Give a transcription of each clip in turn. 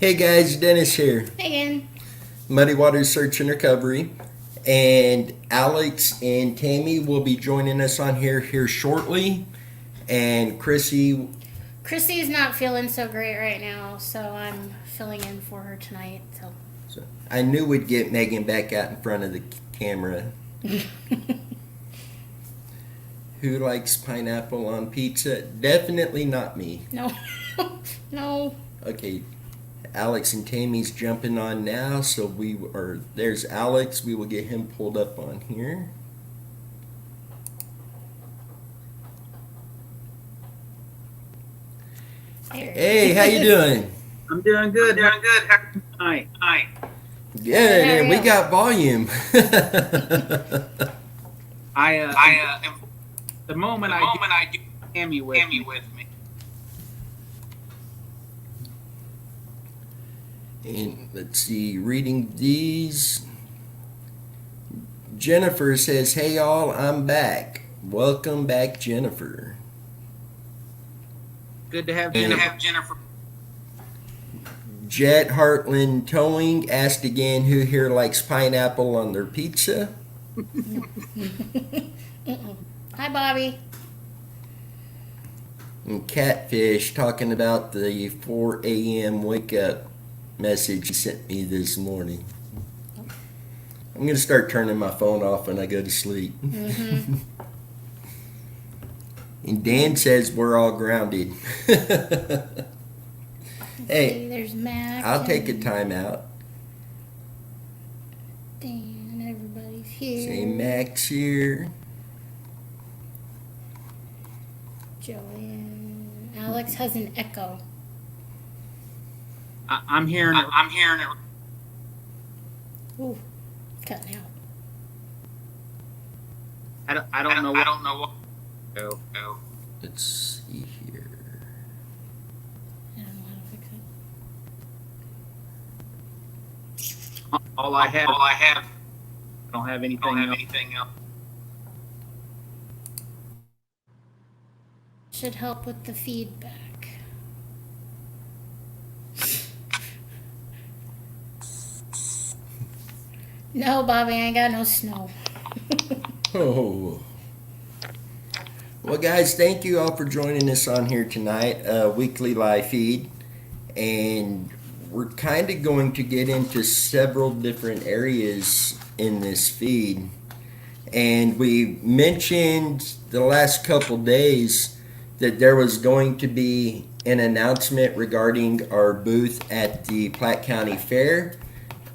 Hey guys, Dennis here. Hey again. Muddy Waters Search and Recovery. And Alex and Tammy will be joining us on here shortly. And Chrissy. Chrissy's not feeling so great right now, so I'm filling in for her tonight. So I knew we'd get Megan back out in front of the camera. Who likes pineapple on pizza? Definitely not me. No. No. Okay. Alex and Tammy's jumping on now, so there's Alex. We will get him pulled up on here. Hey, how you doing? I'm doing good. Doing good. Hi. Good, and we got volume. The moment I do Tammy with me. And let's see, reading these. Jennifer says, "Hey y'all, I'm back. Welcome back, Jennifer." Good to have Jennifer. Jet Heartland Towing asked again, who here likes pineapple on their pizza? Hi, Bobby. And Catfish talking about the 4 a.m. wake up message he sent me this morning. I'm going to start turning my phone off when I go to sleep. Mm-hmm. And Dan says we're all grounded. Hey, there's Mac. I'll take a time out. Dan, everybody's here. Say Max here. Joanne. Alex has an echo. I'm hearing it. Ooh, cutting out. I don't know what. Oh. Let's see here. I don't know how to fix it. All I have. I don't have anything else. Should help with the feedback. No, Bobby, I ain't got no snow. Oh. Well, guys, thank you all for joining us on here tonight, weekly live feed. And we're kind of going to get into several different areas in this feed. And we mentioned the last couple days that there was going to be an announcement regarding our booth at the Platte County Fair.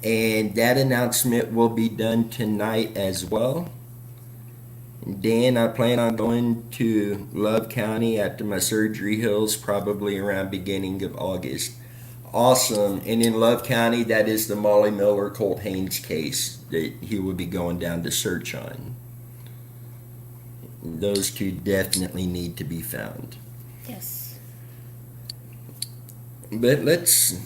And that announcement will be done tonight as well. Dan, I plan on going to Love County after my surgery heals, probably around beginning of August. Awesome. And in Love County, that is the Molly Miller Colt Haynes case that he will be going down to search on. Those two definitely need to be found. Yes. But let's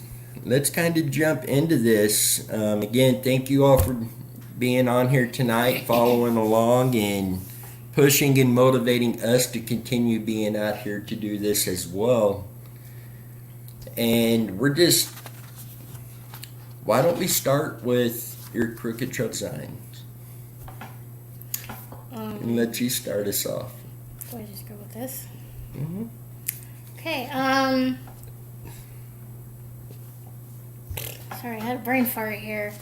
kind of jump into this. Again, thank you all for being on here tonight, following along and pushing and motivating us to continue being out here to do this as well. And why don't we start with your crooked truck designs? And let you start us off. Do I just go with this? Mm-hmm. Okay, sorry, I had a brain fart here.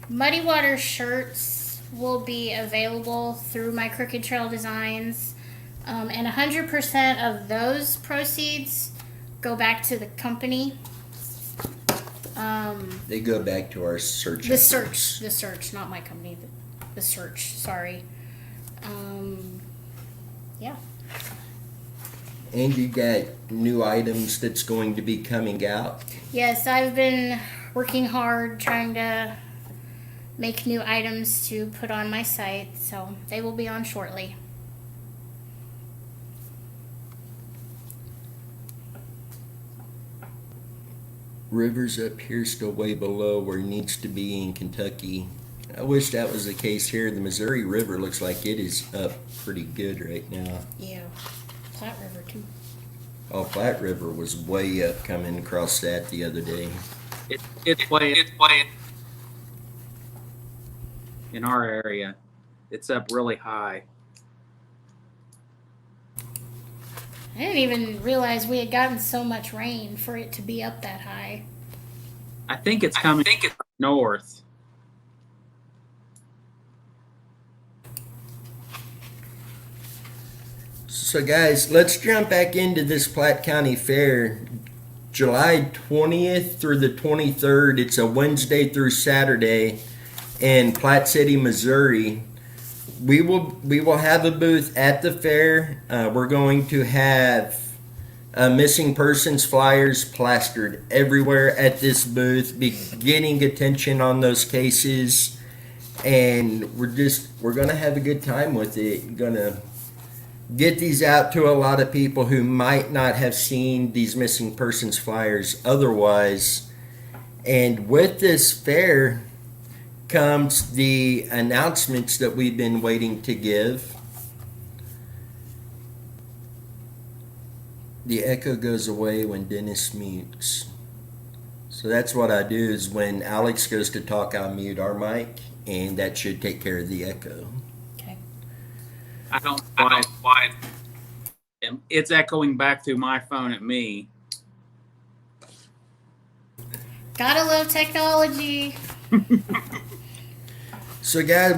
Muddy Water shirts will be available through my Crooked Trail Designs. And 100% of those proceeds go back to the company. They go back to our search. The search, not my company. The search, sorry. Yeah. And you got new items that's going to be coming out. Yes, I've been working hard trying to make new items to put on my site, so they will be on shortly. River's up here still way below where it needs to be in Kentucky. I wish that was the case here. The Missouri River looks like it is up pretty good right now. Yeah. Platte River too. Oh, Platte River was way up coming across that the other day. It's way in our area. It's up really high. I didn't even realize we had gotten so much rain for it to be up that high. I think it's coming north. So guys, let's jump back into this Platte County Fair. July 20th through the 23rd. It's a Wednesday through Saturday in Platte City, Missouri. We will have a booth at the fair. We're going to have missing persons flyers plastered everywhere at this booth, be getting attention on those cases, and we're gonna have a good time with it. Gonna get these out to a lot of people who might not have seen these missing persons flyers otherwise. And with this fair comes the announcements that we've been waiting to give. The echo goes away when Dennis mutes. So that's what I do, is when Alex goes to talk, I'll mute our mic, and that should take care of the echo. Okay. I don't know why. It's echoing back through my phone at me. Gotta love technology. So guys,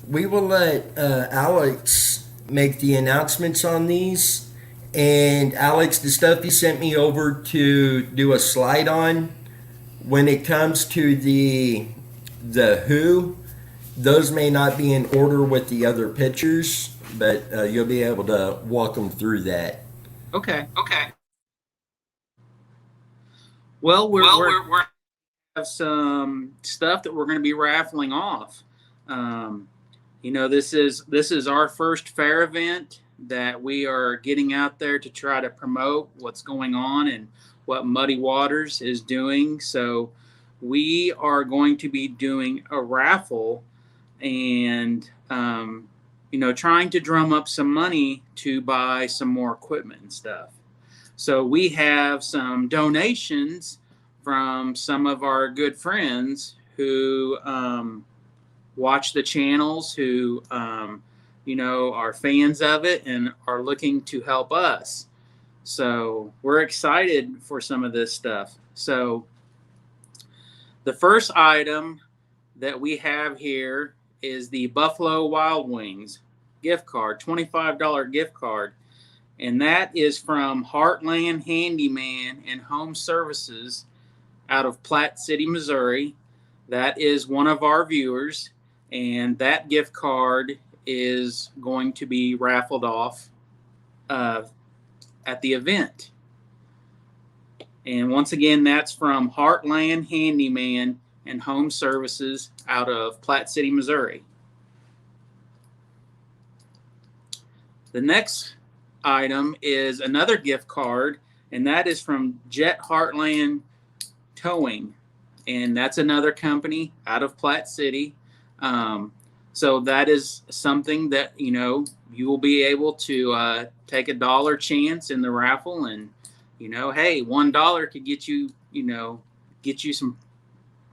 we will let Alex make the announcements on these. And Alex, the stuff you sent me over to do a slide on, when it comes to the who, those may not be in order with the other pictures, but you'll be able to walk them through that. Okay. Well, we're have some stuff that we're going to be raffling off. This is our first fair event that we are getting out there to try to promote what's going on and what Muddy Waters is doing. So we are going to be doing a raffle and trying to drum up some money to buy some more equipment and stuff. So we have some donations from some of our good friends who watch the channels, who are fans of it and are looking to help us. So we're excited for some of this stuff. So the first item that we have here is the Buffalo Wild Wings gift card, $25 gift card. And that is from Heartland Handyman and Home Services out of Platte City, Missouri. That is one of our viewers, and that gift card is going to be raffled off at the event. And once again, that's from Heartland Handyman and Home Services out of Platte City, Missouri. The next item is another gift card, and that is from Heartland Towing, and that's another company out of Platte City. So that is something that you will be able to take a dollar chance in the raffle, and hey, $1 could get you some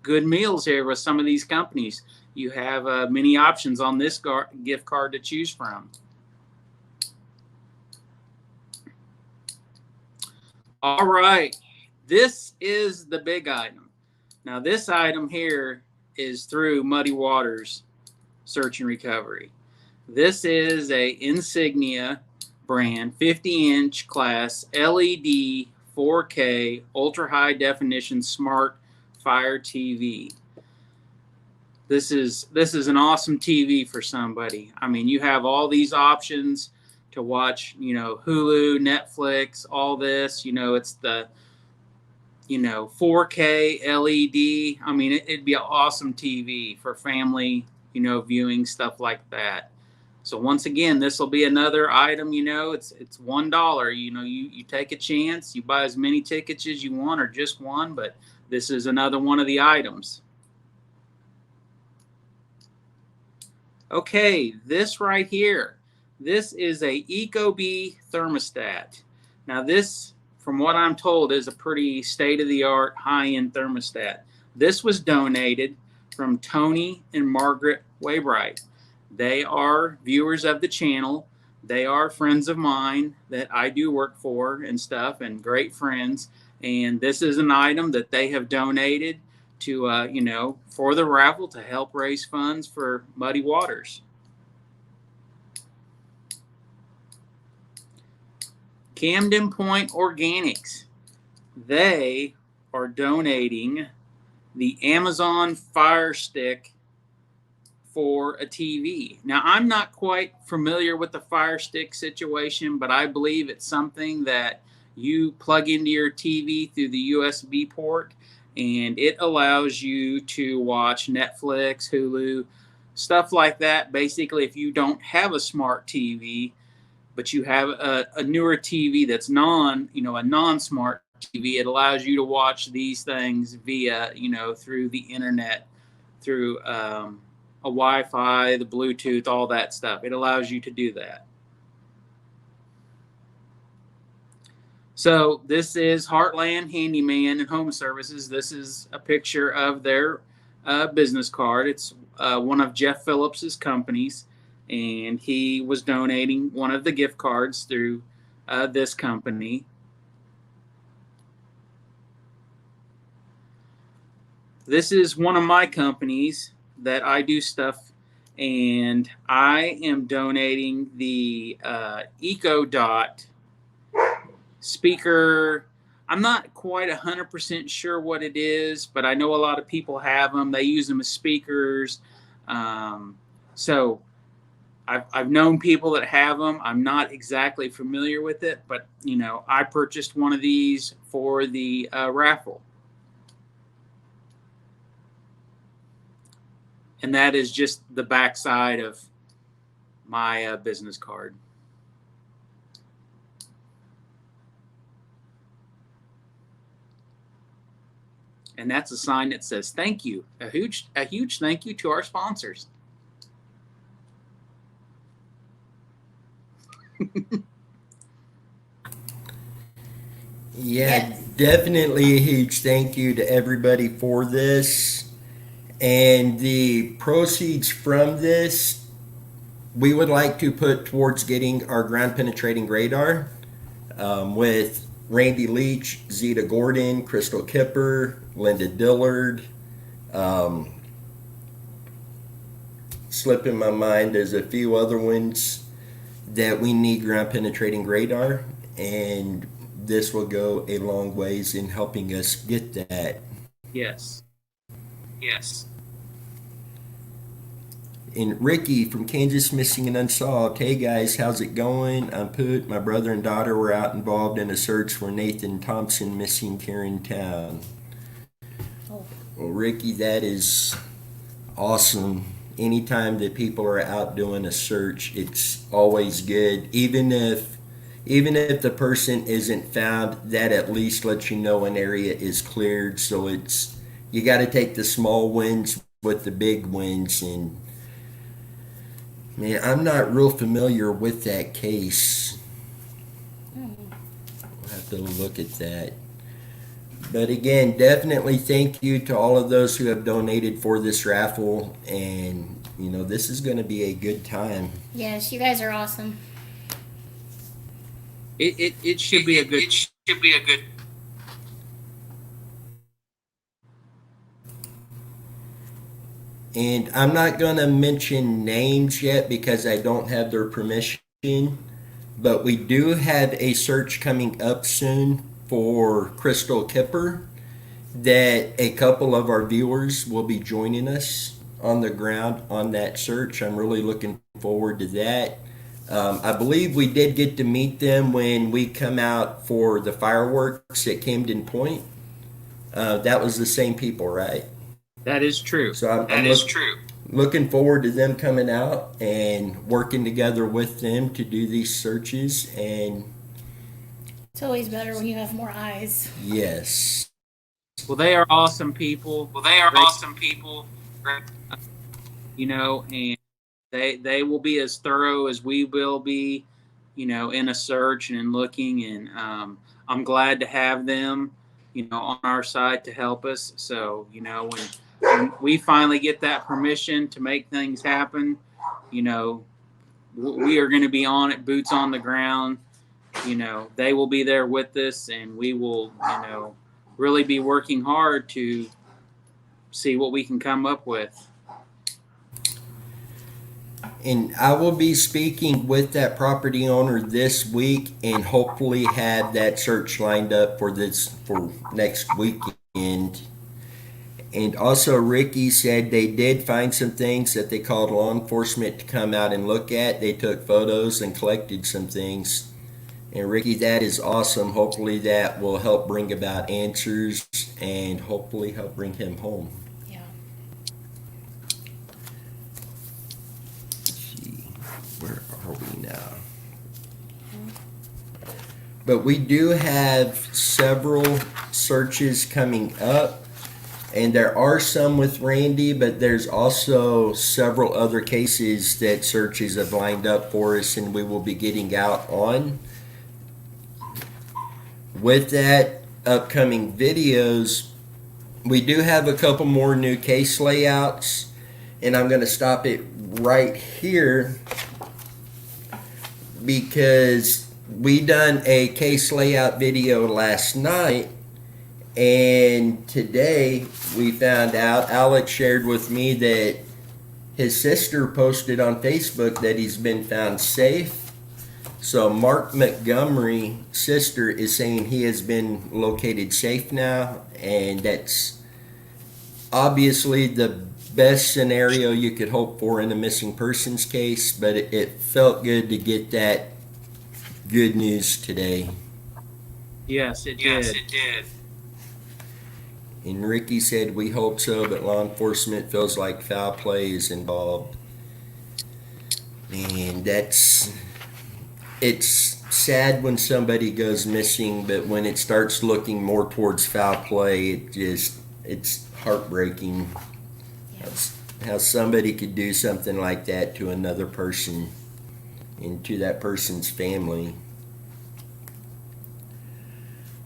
good meals here with some of these companies. You have many options on this gift card to choose from. All right, this is the big item. Now this item here is through Muddy Waters Search and Recovery. This is a Insignia brand 50-inch class LED 4K ultra high definition smart Fire TV. This is an awesome TV for somebody. I mean, you have all these options to watch, Hulu, Netflix, all this. It's the 4K LED. I mean, it'd be an awesome TV for family, viewing, stuff like that. So once again, this will be another item. It's $1. You take a chance. You buy as many tickets as you want, or just one. But this is another one of the items. Okay, this right here. This is a Ecobee Thermostat. Now this, from what I'm told, is a pretty state-of-the-art high-end thermostat. This was donated from Tony and Margaret Waybright. They are viewers of the channel. They are friends of mine that I do work for and stuff, and great friends. And this is an item that they have donated to, for the raffle to help raise funds for Muddy Waters. Camden Point Organics. They are donating the Amazon Fire Stick for a TV. Now, I'm not quite familiar with the Fire Stick situation, but I believe it's something that you plug into your TV through the USB port, and it allows you to watch Netflix, Hulu, stuff like that. Basically, if you don't have a smart TV, but you have a newer TV that's a non-smart TV, it allows you to watch these things via, through the internet, through a Wi-Fi, the Bluetooth, all that stuff. It allows you to do that. So this is Heartland Handyman and Home Services. This is a picture of their business card. It's one of Jeff Phillips's companies, and he was donating one of the gift cards through this company. This is one of my companies that I do stuff, and I am donating the EcoDot speaker. I'm not quite 100% sure what it is, but I know a lot of people have them. They use them as speakers. So I've known people that have them. I'm not exactly familiar with it, but I purchased one of these for the raffle. And that is just the backside of my business card. And that's a sign that says thank you. A huge thank you to our sponsors. Yeah, definitely a huge thank you to everybody for this. And the proceeds from this, we would like to put towards getting our ground penetrating radar with Randy Leach, Zeta Gordon, Crystal Kipper, Linda Dillard. Slipping my mind, there's a few other ones that we need ground penetrating radar, and this will go a long ways in helping us get that. Yes. Yes. And Ricky from Kansas Missing and Unsolved. Hey guys, how's it going? I'm Poot. My brother and daughter were out involved in a search for Nathan Thompson missing here in town. Oh. Well, Ricky, that is awesome. Anytime that people are out doing a search, it's always good. Even if the person isn't found, that at least lets you know an area is cleared. So you got to take the small wins with the big wins. And man, I'm not real familiar with that case. We'll have to look at that. But again, definitely thank you to all of those who have donated for this raffle. And, this is going to be a good time. Yes, you guys are awesome. It should be a good. It should be a good. And I'm not going to mention names yet because I don't have their permission. But we do have a search coming up soon for Crystal Kipper that a couple of our viewers will be joining us on the ground on that search. I'm really looking forward to that. I believe we did get to meet them when we come out for the fireworks at Camden Point. That was the same people, right? That is true. So I'm looking forward to them coming out and working together with them to do these searches. And it's always better when you have more eyes. Yes. Well, they are awesome people. And They will be as thorough as we will be, in a search and in looking. And I'm glad to have them, on our side to help us. So, when we finally get that permission to make things happen, we are going to be on it, boots on the ground. They will be there with us, and we will, really be working hard to see what we can come up with. And I will be speaking with that property owner this week and hopefully have that search lined up for next weekend. And also Ricky said they did find some things that they called law enforcement to come out and look at. They took photos and collected some things. And Ricky, that is awesome. Hopefully that will help bring about answers and hopefully help bring him home. Yeah. Let's see, where are we now? But we do have several searches coming up. And there are some with Randy, but there's also several other cases that searches have lined up for us and we will be getting out on. With that upcoming videos, we do have a couple more new case layouts, and I'm going to stop it right here because we done a case layout video last night. And today we found out, Alex shared with me that his sister posted on Facebook that he's been found safe. So Mark Montgomery's sister is saying he has been located safe now, and that's obviously the best scenario you could hope for in a missing persons case, but it felt good to get that good news today. Yes, it did. And Ricky said, we hope so, but law enforcement feels like foul play is involved. And it's sad when somebody goes missing, but when it starts looking more towards foul play, it's heartbreaking. Yeah. How somebody could do something like that to another person and to that person's family.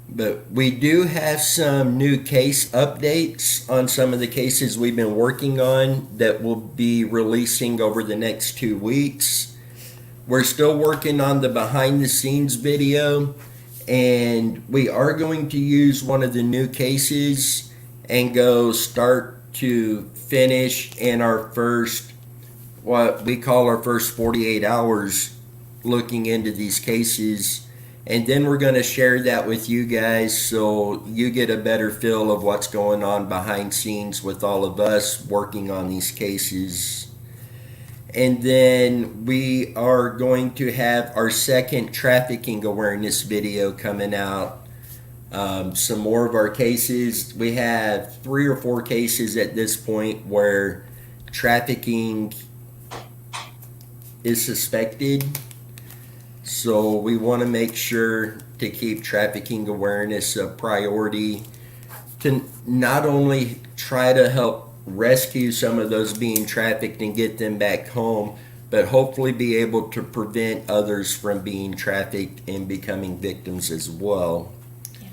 But we do have some new case updates on some of the cases we've been working on that we'll be releasing over the next 2 weeks. We're still working on the behind the scenes video, and we are going to use one of the new cases and go start to finish in our first, what we call our first 48 hours looking into these cases. And then we're going to share that with you guys so you get a better feel of what's going on behind scenes with all of us working on these cases. And then we are going to have our second trafficking awareness video coming out. Some more of our cases. We have 3 or 4 cases at this point where trafficking is suspected. So we want to make sure to keep trafficking awareness a priority to not only try to help rescue some of those being trafficked and get them back home, but hopefully be able to prevent others from being trafficked and becoming victims as well. Yeah.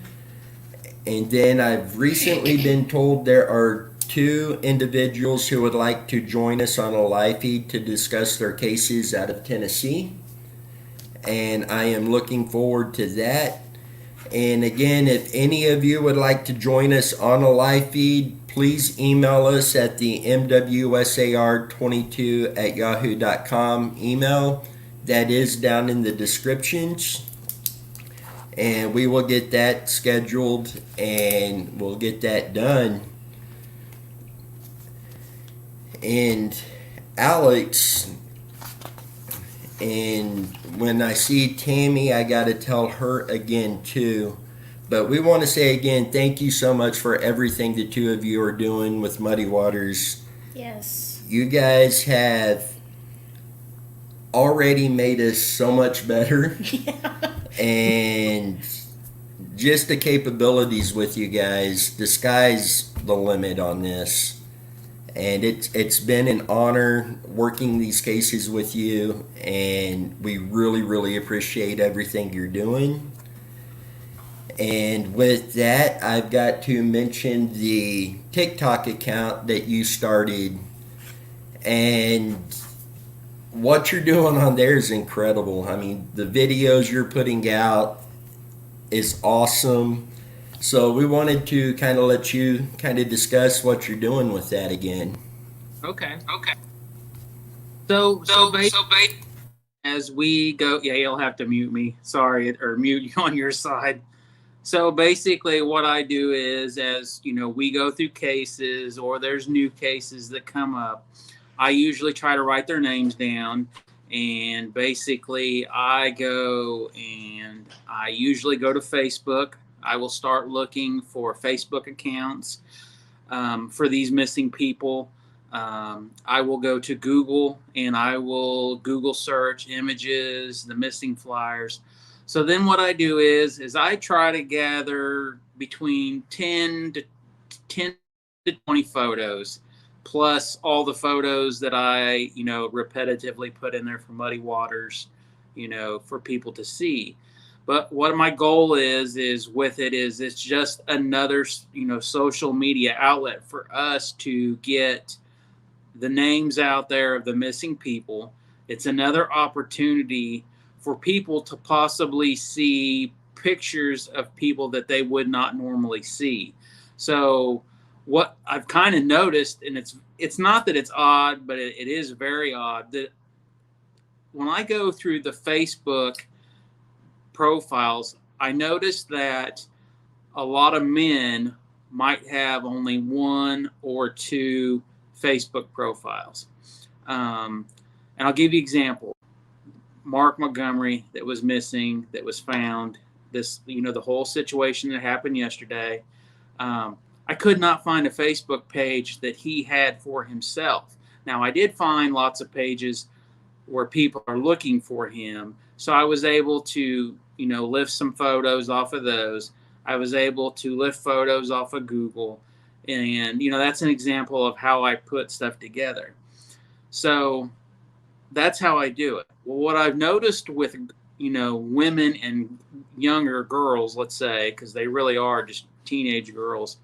And then I've recently been told there are 2 individuals who would like to join us on a live feed to discuss their cases out of Tennessee. And I am looking forward to that. And again, if any of you would like to join us on a live feed, please email us at the mwsar22@yahoo.com email. That is down in the descriptions. And we will get that scheduled and we'll get that done. And Alex, and when I see Tammy, I got to tell her again too. But we want to say again, thank you so much for everything the 2 of you are doing with Muddy Waters. Yes. You guys have already made us so much better. Yeah. And just the capabilities with you guys, the sky's the limit on this. And it's been an honor working these cases with you, and we really appreciate everything you're doing. And with that, I've got to mention the TikTok account that you started, and what you're doing on there is incredible. I mean, the videos you're putting out is awesome. So we wanted to kind of let you kind of discuss what you're doing with that again. Okay. Okay. So as we go, yeah, you'll have to mute me. Sorry, or mute you on your side. So basically, what I do is, as you know, we go through cases or there's new cases that come up, I usually try to write their names down. And basically, I usually go to Facebook. I will start looking for Facebook accounts for these missing people. I will go to Google and I will Google search images, the missing flyers. So then what I do is I try to gather between 10 to 20 photos, plus all the photos that I, repetitively put in there for Muddy Waters, for people to see. But what my goal is with it is it's just another, social media outlet for us to get the names out there of the missing people. It's another opportunity for people to possibly see pictures of people that they would not normally see. So what I've kind of noticed, and it's not that it's odd, but it is very odd that when I go through the Facebook profiles, I noticed that a lot of men might have only one or two Facebook profiles. And I'll give you an example. Mark Montgomery that was missing, that was found, this, the whole situation that happened yesterday. I could not find a Facebook page that he had for himself. Now, I did find lots of pages where people are looking for him. So I was able to, lift some photos off of those. I was able to lift photos off of Google. And, that's an example of how I put stuff together. So that's how I do it. Well, what I've noticed with, women and younger girls, let's say, because they really are just teenage girls,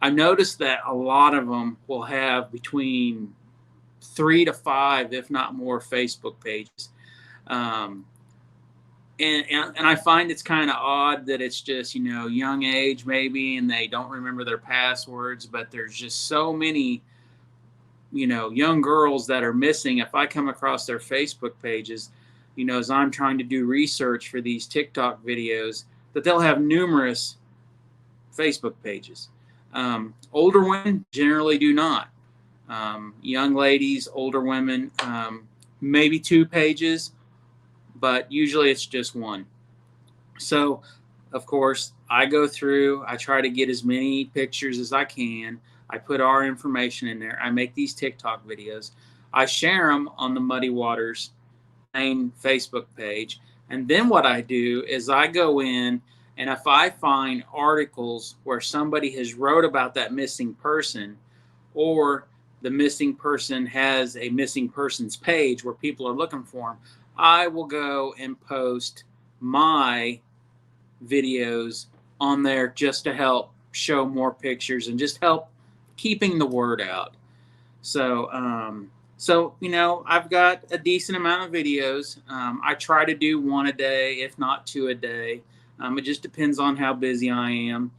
I've noticed that a lot of them will have between 3 to 5, if not more, Facebook pages. And I find it's kind of odd that it's just, young age maybe, and they don't remember their passwords, but there's just so many, young girls that are missing. If I come across their Facebook pages, as I'm trying to do research for these TikTok videos, that they'll have numerous Facebook pages. Older women generally do not. Young ladies, older women, maybe 2 pages, but usually it's just 1. So, of course, I go through, I try to get as many pictures as I can. I put our information in there. I make these TikTok videos. I share them on the Muddy Waters main Facebook page. And then what I do is I go in, and if I find articles where somebody has wrote about that missing person, or the missing person has a missing persons page where people are looking for them, I will go and post my videos on there just to help show more pictures and just help keeping the word out. So, I've got a decent amount of videos. I try to do 1 a day, if not 2 a day. It just depends on how busy I am.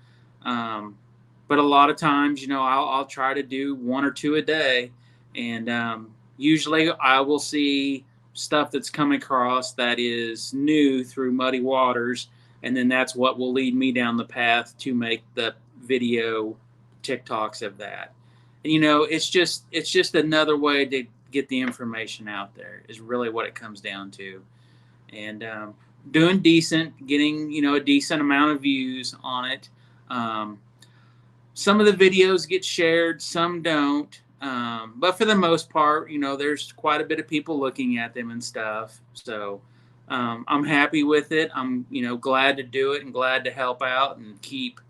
But a lot of times, I'll try to do 1 or 2 a day. And usually I will see stuff that's come across that is new through Muddy Waters. And then that's what will lead me down the path to make the video TikToks of that. And, it's just another way to get the information out there is really what it comes down to. And doing decent, getting, a decent amount of views on it. Some of the videos get shared, some don't. But for the most part, there's quite a bit of people looking at them and stuff. So I'm happy with it. I'm, glad to do it and glad to help out and keep,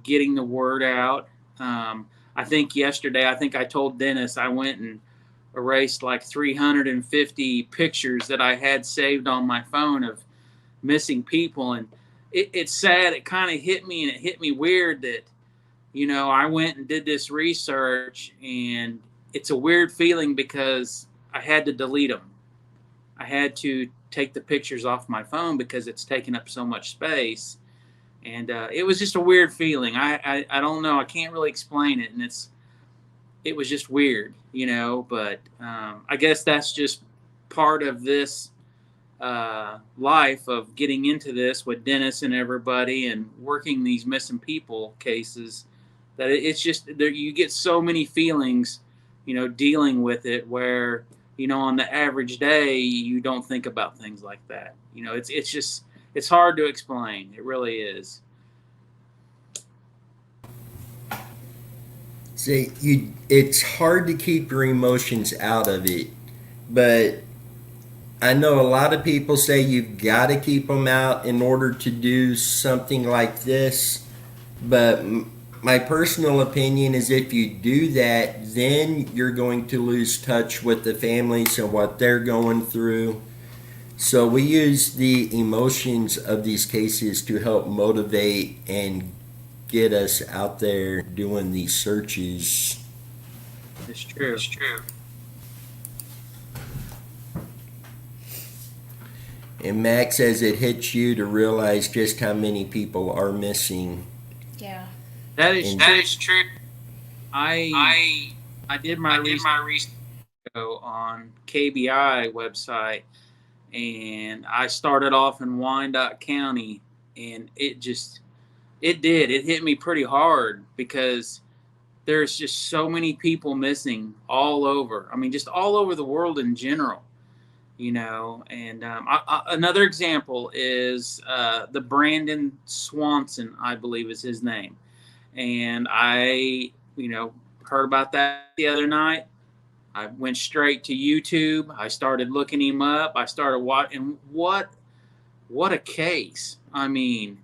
getting the word out. I think yesterday, I think I told Dennis I went and erased like 350 pictures that I had saved on my phone of missing people. And it's sad. It kind of hit me, and it hit me weird that, I went and did this research, and it's a weird feeling because I had to delete them. I had to take the pictures off my phone because it's taking up so much space. And it was just a weird feeling. I don't know. I can't really explain it. And it was just weird, but I guess that's just part of this life of getting into this with Dennis and everybody and working these missing people cases, that it's just there, you get so many feelings, dealing with it, where, on the average day, you don't think about things like that. It's just, it's hard to explain. It really is. See, it's hard to keep your emotions out of it, but I know a lot of people say you've got to keep them out in order to do something like this. But my personal opinion is if you do that, then you're going to lose touch with the families and what they're going through. So we use the emotions of these cases to help motivate and get us out there doing these searches. It's true. It's true. And Max says it hits you to realize just how many people are missing. Yeah. That is true. I did my research on KBI website, and I started off in Wyandotte County, and it hit me pretty hard because there's just so many people missing all over. I mean, just all over the world in general. And another example is the Brandon Swanson, I believe is his name. And I, heard about that the other night. I went straight to YouTube. I started looking him up. I started watching. What a case. I mean,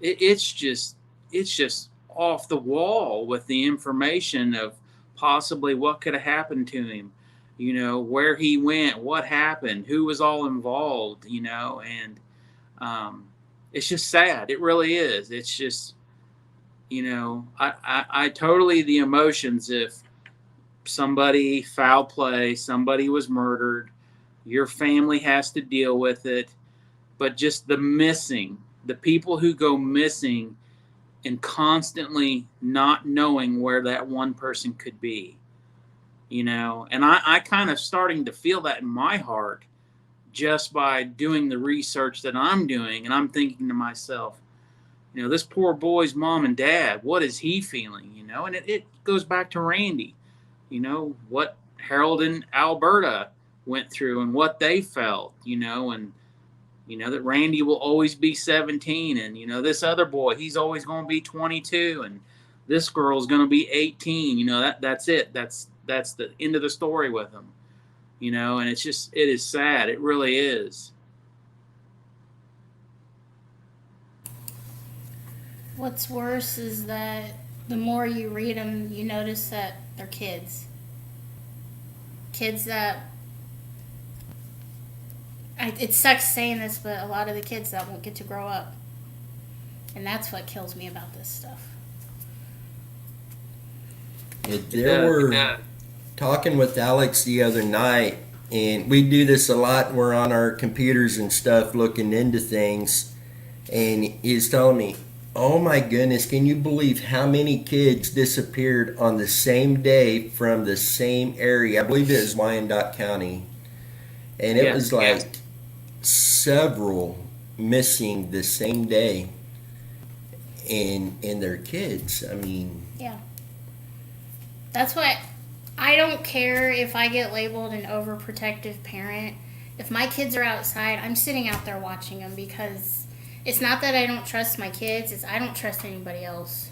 it's just off the wall with the information of possibly what could have happened to him. Where he went, what happened, who was all involved, and it's just sad. It really is. It's just, I totally, the emotions, if somebody foul play, somebody was murdered, your family has to deal with it, but just the people who go missing and constantly not knowing where that one person could be. And I kind of starting to feel that in my heart just by doing the research that I'm doing. And I'm thinking to myself, this poor boy's mom and dad, what is he feeling? And it goes back to Randy, what Harold and Alberta went through and what they felt, and, that Randy will always be 17. And, this other boy, he's always going to be 22. And this girl's going to be 18. That's it. That's the end of the story with them, and it is sad. It really is. What's worse is that the more you read them, you notice that they're kids. Kids that, it sucks saying this, but a lot of the kids that won't get to grow up. And that's what kills me about this stuff. Talking with Alex the other night, and we do this a lot. We're on our computers and stuff looking into things, and he's telling me, oh my goodness, can you believe how many kids disappeared on the same day from the same area? I believe it was Wyandotte County, and it was like several missing the same day, and their kids. I mean, yeah, that's why I don't care if I get labeled an overprotective parent. If my kids are outside, I'm sitting out there watching them, because it's not that I don't trust my kids, it's I don't trust anybody else.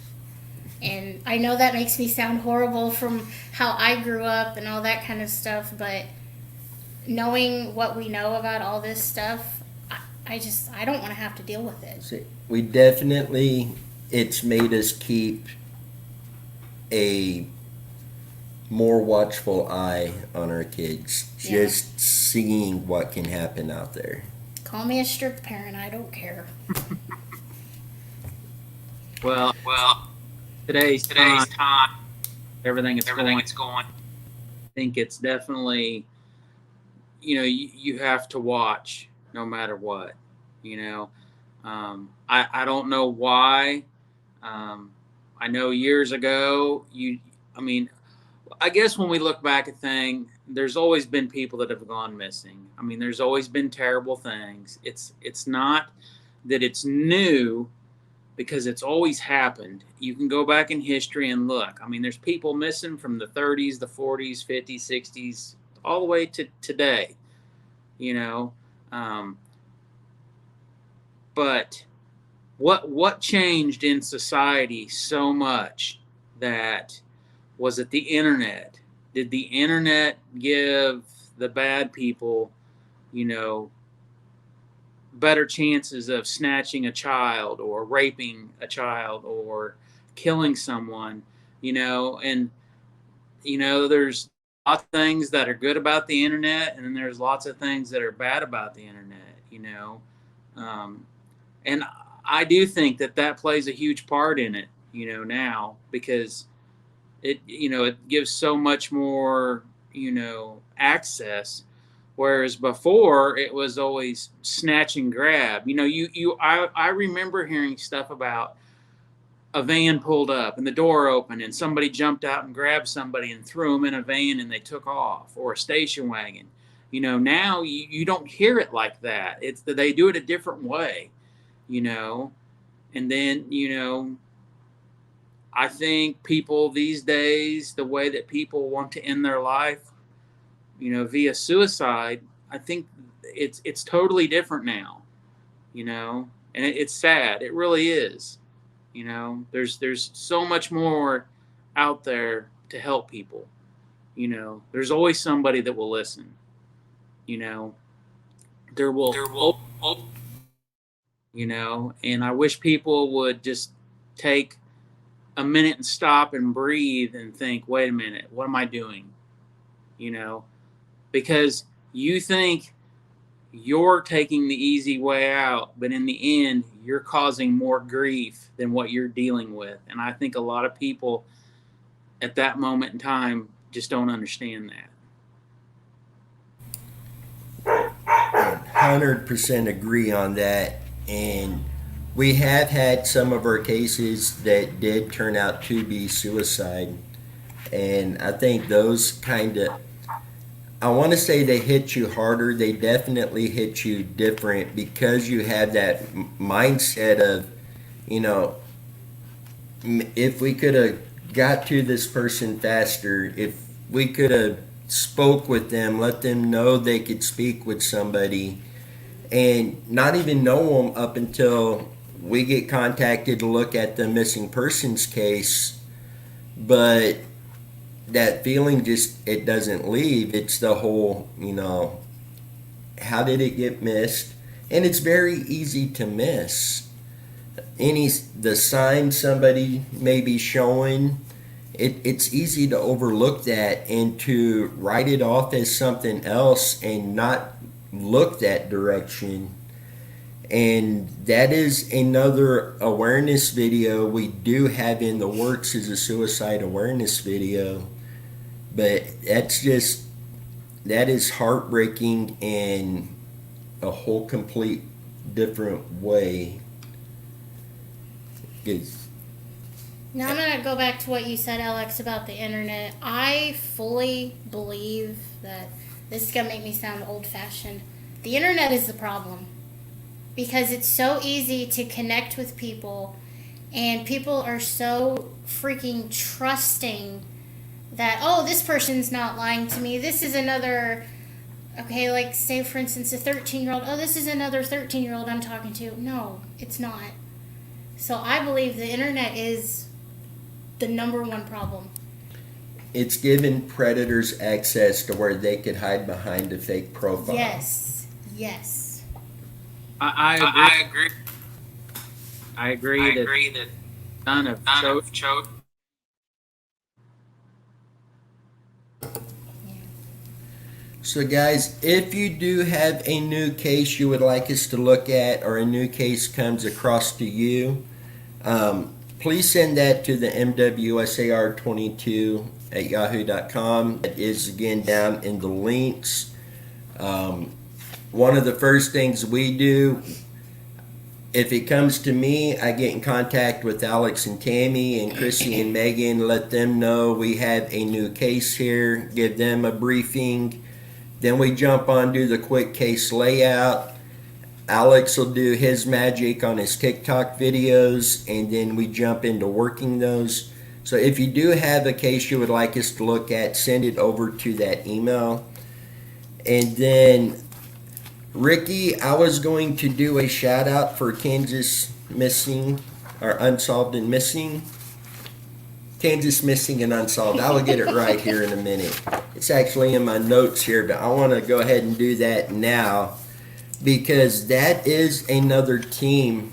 And I know that makes me sound horrible from how I grew up and all that kind of stuff, but knowing what we know about all this stuff, I don't want to have to deal with it. we definitely, it's made us keep a more watchful eye on our kids, Yeah. just seeing what can happen out there. Call me a strict parent. I don't care. Well, today's time, everything it's going. I think it's definitely, you have to watch no matter what. I don't know why. I know years ago, I guess when we look back at things, there's always been people that have gone missing. I mean, there's always been terrible things. It's not that it's new, because it's always happened. You can go back in history and look. I mean, there's people missing from the 30s, the 40s, 50s, 60s, all the way to today. You know, um, but what changed in society so much? That was it the internet? Did the internet give the bad people, you know, better chances of snatching a child or raping a child or killing someone? And there's lots of things that are good about the internet, and then there's lots of things that are bad about the internet. um, and I do think that plays a huge part in it, now, because it gives so much more, access. Whereas before, it was always snatch and grab. I remember hearing stuff about a van pulled up and the door opened and somebody jumped out and grabbed somebody and threw them in a van and they took off, or a station wagon. Now you don't hear it like that. It's that they do it a different way. And then, I think people these days, the way that people want to end their life, via suicide, I think it's totally different now, and it's sad. It really is. There's so much more out there to help people. There's always somebody that will listen. There will, and I wish people would just take a minute and stop and breathe and think, wait a minute, what am I doing? Because you think you're taking the easy way out, but in the end, you're causing more grief than what you're dealing with. And I think a lot of people at that moment in time just don't understand that. 100% agree on that. And we have had some of our cases that did turn out to be suicide. And I think those kind of, I want to say they hit you harder. They definitely hit you different, because you have that mindset of, if we could have got to this person faster, if we could have spoke with them, let them know they could speak with somebody, and not even know them up until we get contacted to look at the missing persons case. But that feeling it doesn't leave. It's the whole, how did it get missed? And it's very easy to miss. The sign somebody may be showing, it's easy to overlook that and to write it off as something else and not look that direction. And that is another awareness video we do have in the works, is a suicide awareness video. But that is heartbreaking in a whole complete different way. Now I'm going to go back to what you said, Alex, about the internet. I fully believe that this is going to make me sound old-fashioned. The internet is the problem, because it's so easy to connect with people, and people are so freaking trusting that, oh, this person's not lying to me. This is another, okay, like say for instance a 13-year-old. Oh, this is another 13-year-old I'm talking to. No, it's not. So I believe the internet is the number one problem. It's given predators access to where they could hide behind a fake profile. Yes. I agree. I agree that none of So guys, if you do have a new case you would like us to look at, or a new case comes across to you, please send that to the mwsar22@yahoo.com. That is again down in the links. One of the first things we do, if it comes to me, I get in contact with Alex and Tammy and Chrissy and Megan, let them know we have a new case here, give them a briefing. Then we jump on, do the quick case layout. Alex will do his magic on his TikTok videos, and then we jump into working those. So if you do have a case you would like us to look at, send it over to that email. And then, Ricky, I was going to do a shout out for Kansas Missing, or Unsolved and Missing. Kansas Missing and Unsolved. I will get it right here in a minute. It's actually in my notes here, but I want to go ahead and do that now, because that is another team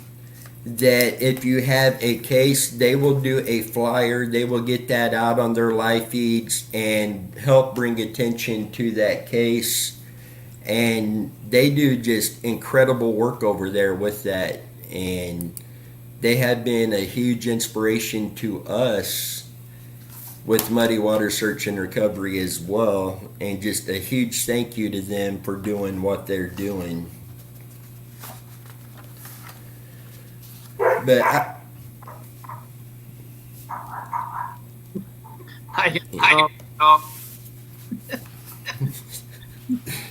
that if you have a case, they will do a flyer. They will get that out on their live feeds and help bring attention to that case. And they do just incredible work over there with that. And they have been a huge inspiration to us with Muddy Water Search and Recovery as well. And just a huge thank you to them for doing what they're doing. But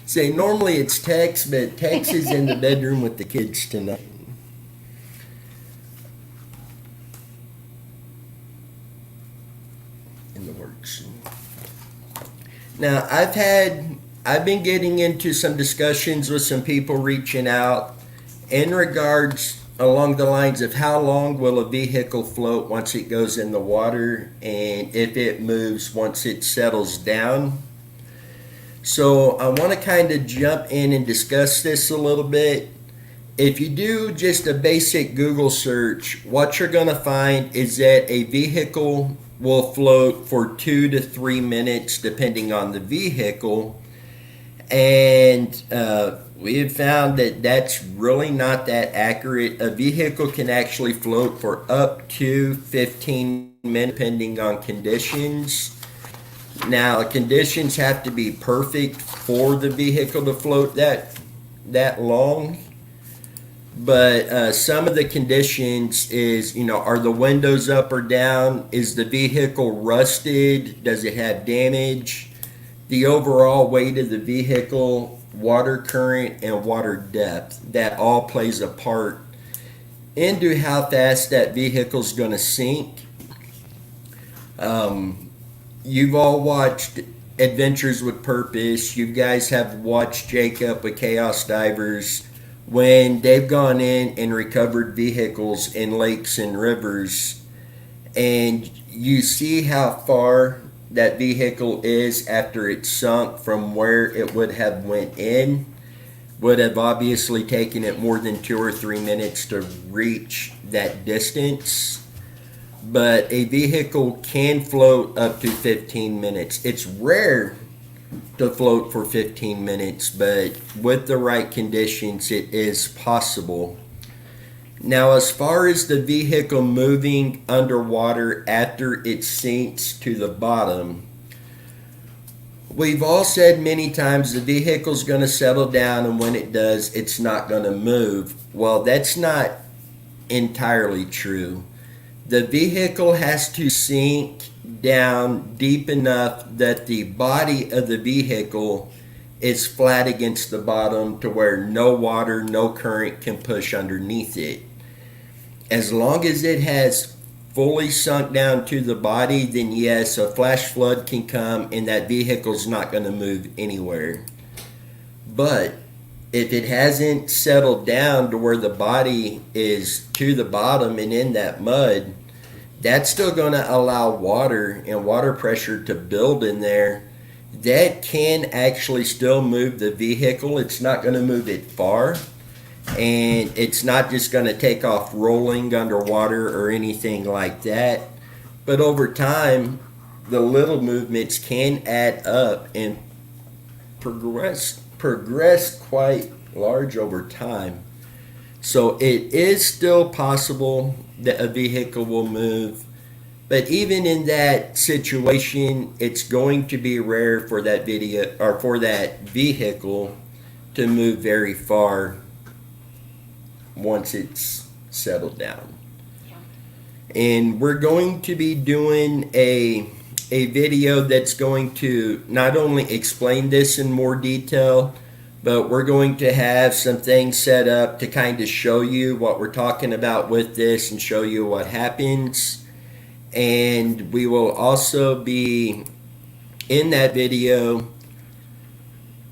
say normally it's Tex, but Tex is in the bedroom with the kids tonight. In the works. Now I've been getting into some discussions with some people reaching out in regards along the lines of how long will a vehicle float once it goes in the water, and if it moves once it settles down. So I want to kind of jump in and discuss this a little bit. If you do just a basic Google search, what you're going to find is that a vehicle will float for 2 to 3 minutes depending on the vehicle. And we have found that that's really not that accurate. A vehicle can actually float for up to 15 minutes depending on conditions. Now, conditions have to be perfect for the vehicle to float that long. But some of the conditions is, are the windows up or down? Is the vehicle rusted? Does it have damage? The overall weight of the vehicle, water current, and water depth, that all plays a part into how fast that vehicle's going to sink. You've all watched Adventures with Purpose. You guys have watched Jacob with Chaos Divers when they've gone in and recovered vehicles in lakes and rivers. And you see how far that vehicle is after it's sunk from where it would have went in. Would have obviously taken it more than 2 or 3 minutes to reach that distance. But a vehicle can float up to 15 minutes. It's rare to float for 15 minutes, but with the right conditions, it is possible. Now, as far as the vehicle moving underwater after it sinks to the bottom, we've all said many times the vehicle's going to settle down, and when it does, it's not going to move. Well, that's not entirely true. The vehicle has to sink down deep enough that the body of the vehicle is flat against the bottom to where no water, no current can push underneath it. As long as it has fully sunk down to the body, then yes, a flash flood can come and that vehicle's not going to move anywhere. But if it hasn't settled down to where the body is to the bottom and in that mud, that's still going to allow water and water pressure to build in there. That can actually still move the vehicle. It's not going to move it far, and it's not just going to take off rolling underwater or anything like that. But over time, the little movements can add up and progressed quite large over time. So it is still possible that a vehicle will move, but even in that situation, it's going to be rare for that vehicle to move very far once it's settled down. And we're going to be doing a video that's going to not only explain this in more detail, but we're going to have some things set up to kind of show you what we're talking about with this and show you what happens. And we will also be in that video,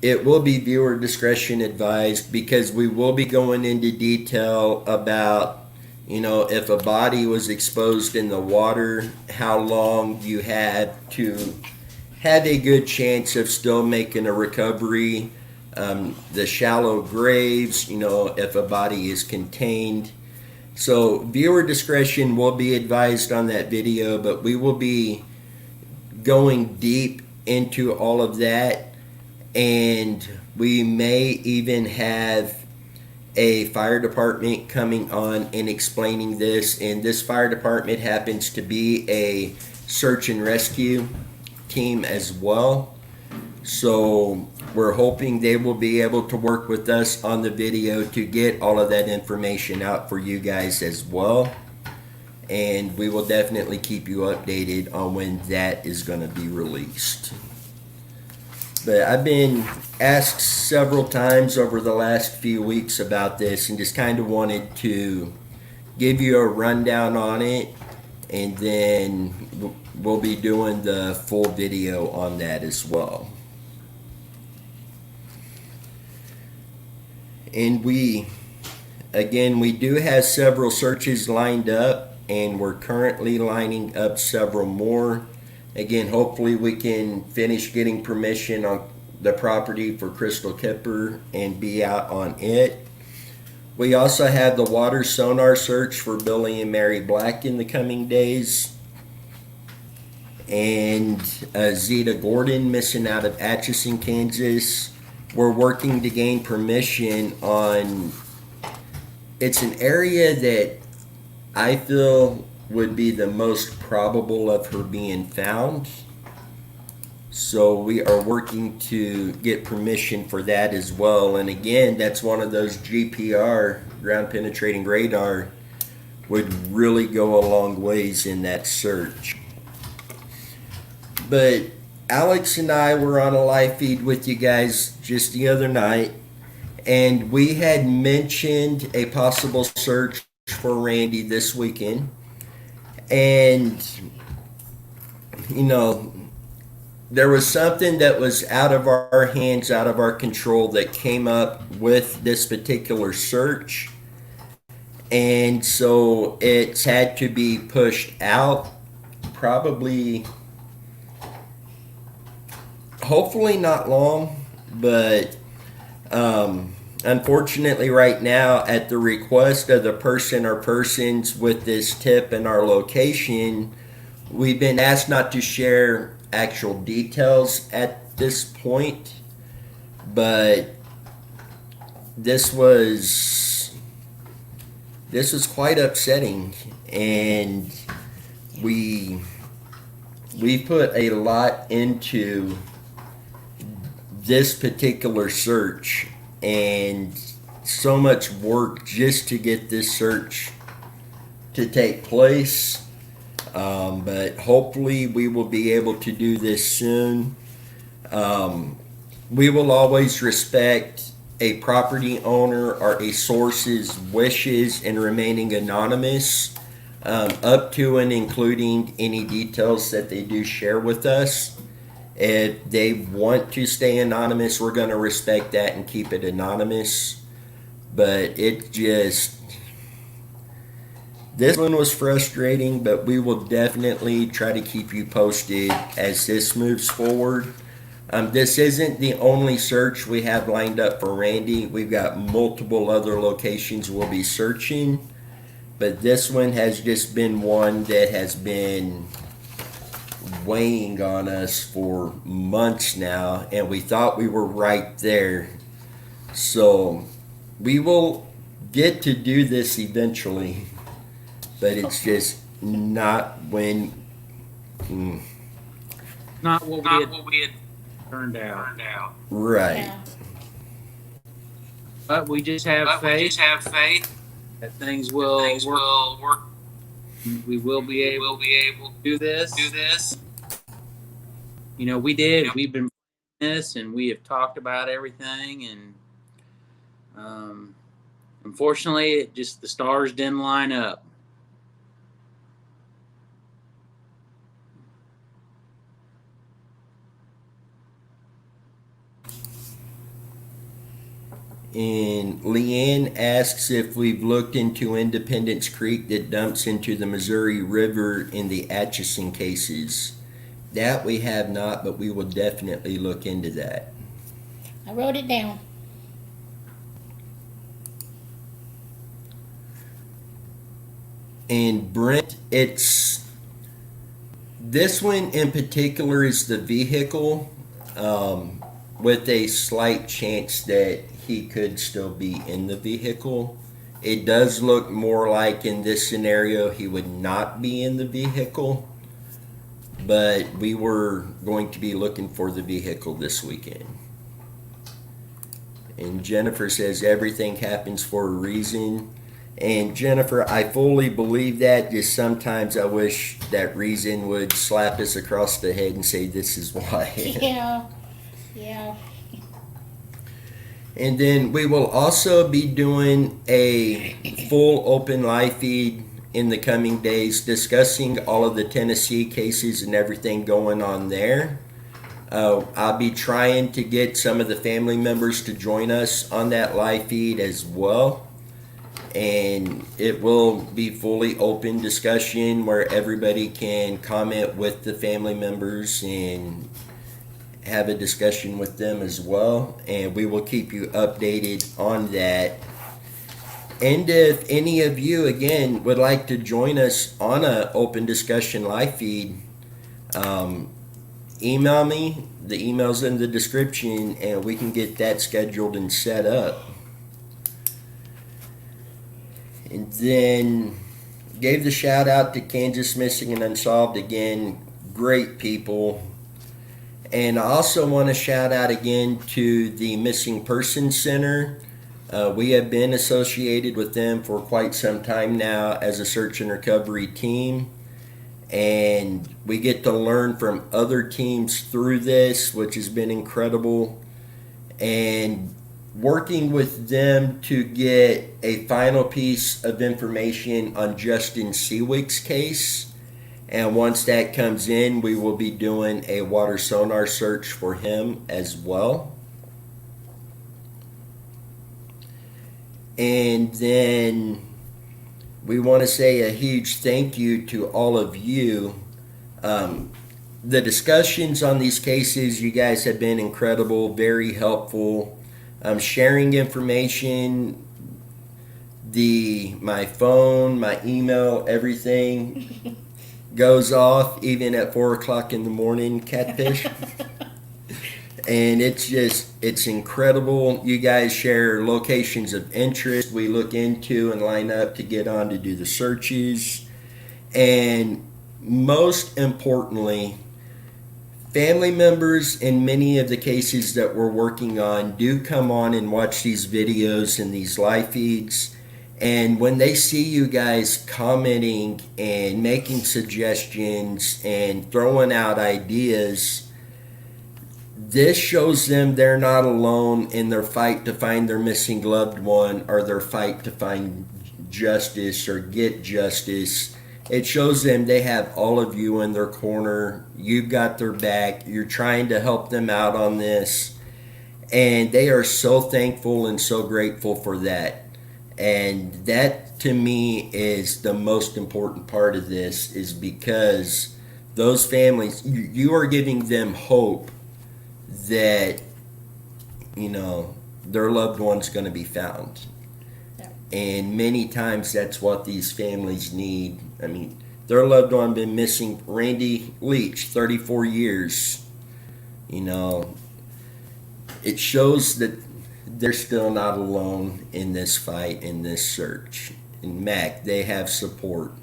it will be viewer discretion advised, because we will be going into detail about, if a body was exposed in the water, how long you had to have a good chance of still making a recovery. The shallow graves, if a body is contained. So viewer discretion will be advised on that video, but we will be going deep into all of that, and we may even have a fire department coming on and explaining this. And this fire department happens to be a search and rescue team as well. So we're hoping they will be able to work with us on the video to get all of that information out for you guys as well. And we will definitely keep you updated on when that is going to be released. But I've been asked several times over the last few weeks about this, and just kind of wanted to give you a rundown on it, and then we'll be doing the full video on that as well. And we do have several searches lined up, and we're currently lining up several more. Again, hopefully we can finish getting permission on the property for Crystal Kipper and be out on it. We also have the water sonar search for Billy and Mary Black in the coming days. And Zeta Gordon missing out of Atchison, Kansas. We're working to gain permission on, it's an area that I feel would be the most probable of her being found. So we are working to get permission for that as well. And again, that's one of those GPR, ground penetrating radar, would really go a long ways in that search. But Alex and I were on a live feed with you guys just the other night, and we had mentioned a possible search for Randy this weekend. And, there was something that was out of our hands, out of our control, that came up with this particular search. And so it's had to be pushed out, probably, hopefully not long, but unfortunately right now, at the request of the person or persons with this tip in our location, we've been asked not to share actual details at this point. But this was quite upsetting, and we put a lot into this particular search, and so much work just to get this search to take place. But hopefully we will be able to do this soon. We will always respect a property owner or a source's wishes in remaining anonymous, up to and including any details that they do share with us. If they want to stay anonymous, we're going to respect that and keep it anonymous. But this one was frustrating, but we will definitely try to keep you posted as this moves forward. This isn't the only search we have lined up for Randy. We've got multiple other locations we'll be searching, but this one has just been one that has been weighing on us for months now, and we thought we were right there. So we will get to do this eventually, but it's just not when. Not what we had turned out. Right. Yeah. But we just have faith that things will work. We will be able to do this. You know, we did. We've been this, and we have talked about everything, and unfortunately, it just the stars didn't line up. And Leanne asks if we've looked into Independence Creek that dumps into the Missouri River in the Atchison cases. That we have not, but we will definitely look into that. I wrote it down. And Brent, this one in particular is the vehicle, with a slight chance that he could still be in the vehicle. It does look more like in this scenario he would not be in the vehicle, but we were going to be looking for the vehicle this weekend. And Jennifer says everything happens for a reason. And Jennifer, I fully believe that. Just sometimes I wish that reason would slap us across the head and say, this is why. Yeah. And then we will also be doing a full open live feed in the coming days, discussing all of the Tennessee cases and everything going on there. I'll be trying to get some of the family members to join us on that live feed as well. And it will be fully open discussion where everybody can comment with the family members and have a discussion with them as well. And we will keep you updated on that. And if any of you, again, would like to join us on an open discussion live feed, email me. The email's in the description, and we can get that scheduled and set up. And then gave the shout out to Kansas Missing and Unsolved again. Great people. And I also want to shout out again to the Missing Persons Center. We have been associated with them for quite some time now as a search and recovery team. And we get to learn from other teams through this, which has been incredible. And working with them to get a final piece of information on Justin Seawick's case. And once that comes in, we will be doing a water sonar search for him as well. And then we want to say a huge thank you to all of you. The discussions on these cases, you guys have been incredible, very helpful. Sharing information, my phone, my email, everything goes off even at 4 o'clock in the morning, Catfish. And it's incredible. You guys share locations of interest we look into and line up to get on to do the searches. And most importantly, family members in many of the cases that we're working on do come on and watch these videos and these live feeds. And when they see you guys commenting and making suggestions and throwing out ideas, this shows them they're not alone in their fight to find their missing loved one or their fight to find justice or get justice. It shows them they have all of you in their corner. You've got their back. You're trying to help them out on this. And they are so thankful and so grateful for that. And that, to me, is the most important part of this, is because those families, you are giving them hope that, their loved one's going to be found. Yeah. And many times that's what these families need. I mean, their loved one been missing. Randy Leach, 34 years. You know, it shows that they're still not alone in this fight, in this search. And Mac, they have support.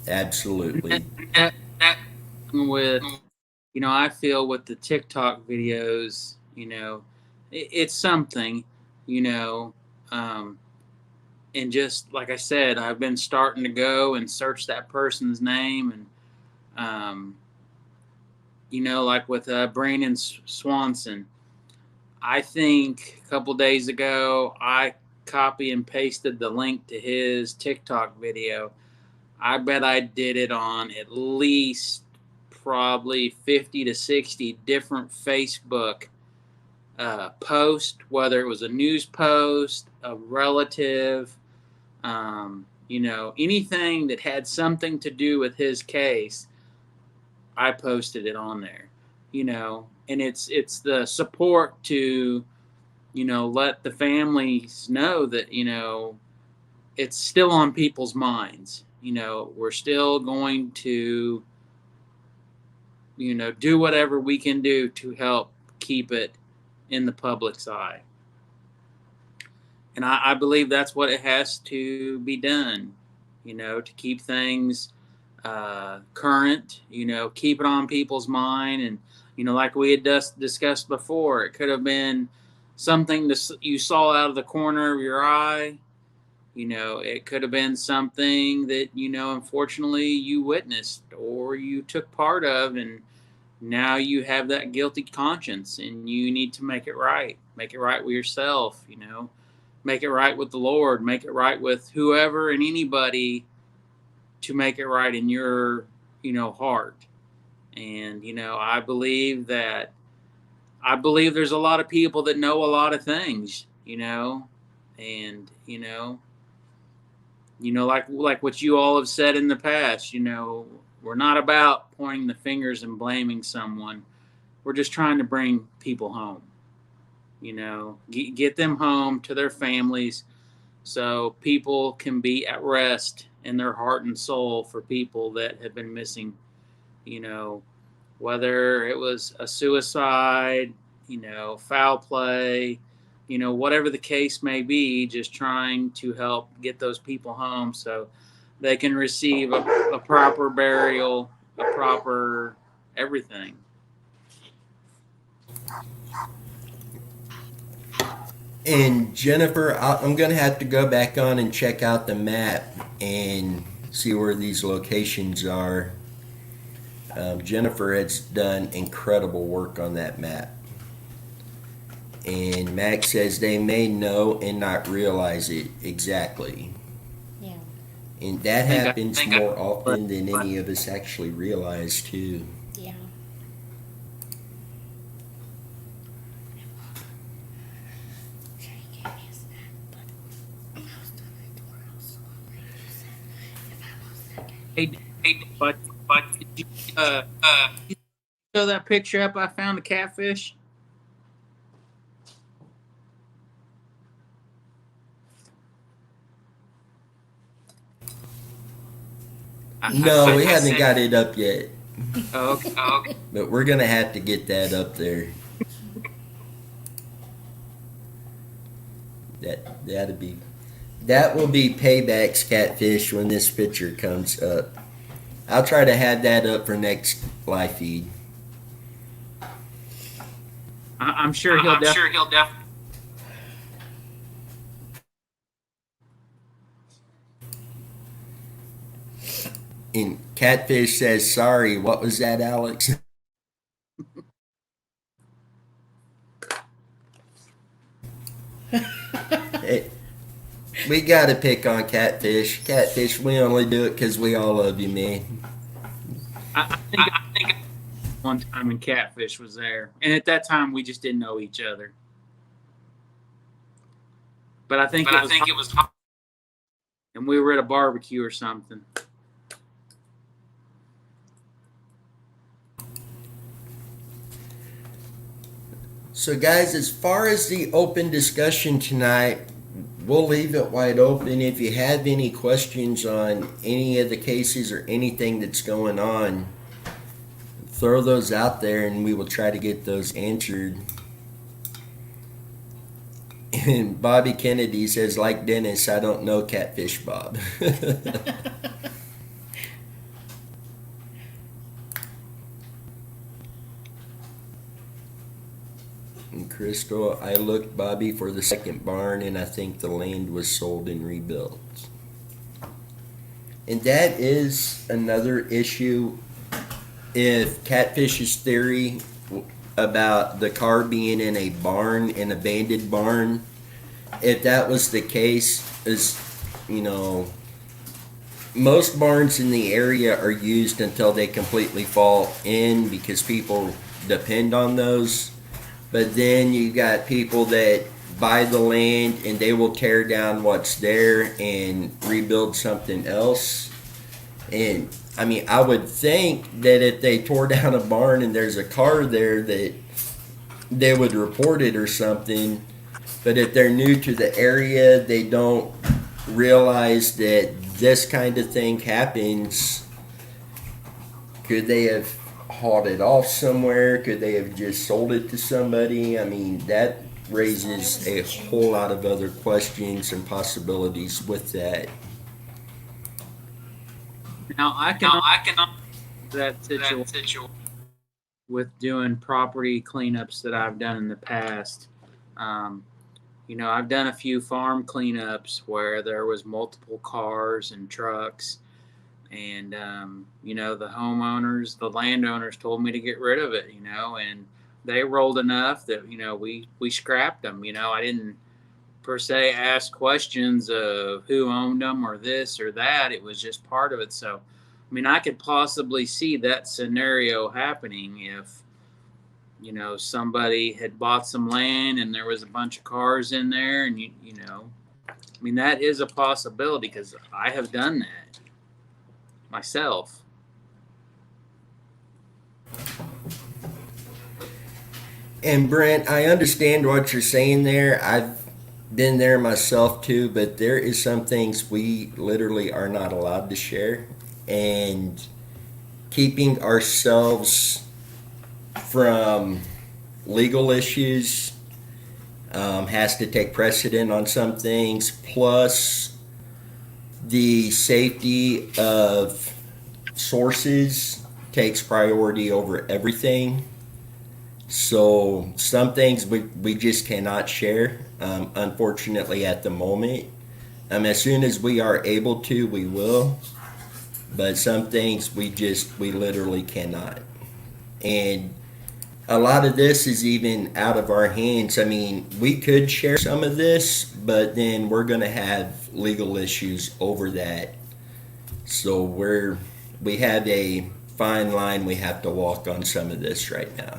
Absolutely. That with, I feel with the TikTok videos, it's something, you know, um, and just like I said, I've been starting to go and search that person's name, and like with Brandon Swanson. I think a couple days ago, I copy and pasted the link to his TikTok video. I bet I did it on at least probably 50 to 60 different Facebook posts, whether it was a news post, a relative, anything that had something to do with his case. I posted it on there, and it's the support to, let the families know that, it's still on people's minds. We're still going to, do whatever we can do to help keep it in the public's eye. And I believe that's what it has to be done, to keep things current, keep it on people's mind. And, like we had discussed before, it could have been something you saw out of the corner of your eye. It could have been something that, unfortunately you witnessed or you took part of, and now you have that guilty conscience and you need to make it right. Make it right with yourself, make it right with the Lord, make it right with whoever and anybody, to make it right in your, heart. And, I believe there's a lot of people that know a lot of things, and, like what you all have said in the past, we're not about pointing the fingers and blaming someone. We're just trying to bring people home, get them home to their families, so people can be at rest in their heart and soul for people that have been missing, whether it was a suicide, foul play, whatever the case may be, just trying to help get those people home so they can receive a proper burial, a proper everything. And Jennifer, I'm going to have to go back on and check out the map and see where these locations are. Jennifer has done incredible work on that map. And Max says they may know and not realize it exactly. Yeah. And that happens more often than any of us actually realize, too. Yeah. Hey, but did you show that picture up? I found a catfish. No, we haven't got it up yet. Oh, okay. But we're going to have to get that up there. That will be Payback's catfish when this picture comes up. I'll try to have that up for next live feed. I'm sure he'll definitely. And Catfish says, sorry, what was that, Alex? Hey, we got to pick on Catfish. Catfish, we only do it because we all love you, man. I think one time when Catfish was there, and at that time we just didn't know each other. But I think it was, and we were at a barbecue or something. So, guys, as far as the open discussion tonight, we'll leave it wide open. If you have any questions on any of the cases or anything that's going on, throw those out there and we will try to get those answered. And Bobby Kennedy says, like Dennis, I don't know Catfish Bob. And Crystal, I looked, Bobby, for the second barn, and I think the land was sold and rebuilt. And that is another issue. If Catfish's theory about the car being in a barn, an abandoned barn, if that was the case, is, you know, most barns in the area are used until they completely fall in because people depend on those. But then you got people that buy the land and they will tear down what's there and rebuild something else. And I mean, I would think that if they tore down a barn and there's a car there, that they would report it or something. But if they're new to the area, they don't realize that this kind of thing happens. Could they have hauled it off somewhere? Could they have just sold it to somebody? I mean, that raises a whole lot of other questions and possibilities with that. Now I can that situation with doing property cleanups that I've done in the past. You know, I've done a few farm cleanups where there was multiple cars and trucks, and you know, the homeowners, the landowners told me to get rid of it. You know, and they rolled enough that, you know, we scrapped them. You know, I didn't per se ask questions of who owned them or this or that. It was just part of it. So, I mean, I could possibly see that scenario happening if, you know, somebody had bought some land and there was a bunch of cars in there, and you know, I mean, that is a possibility because I have done that myself. And Brent, I understand what you're saying there. I've been there myself too, but there is some things we literally are not allowed to share, and keeping ourselves from legal issues has to take precedent on some things, plus the safety of sources takes priority over everything. So some things we just cannot share, unfortunately, at the moment. As soon as we are able to, we will. But some things we literally cannot. And a lot of this is even out of our hands. I mean, we could share some of this, but then we're going to have legal issues over that. So we have a fine line we have to walk on some of this right now.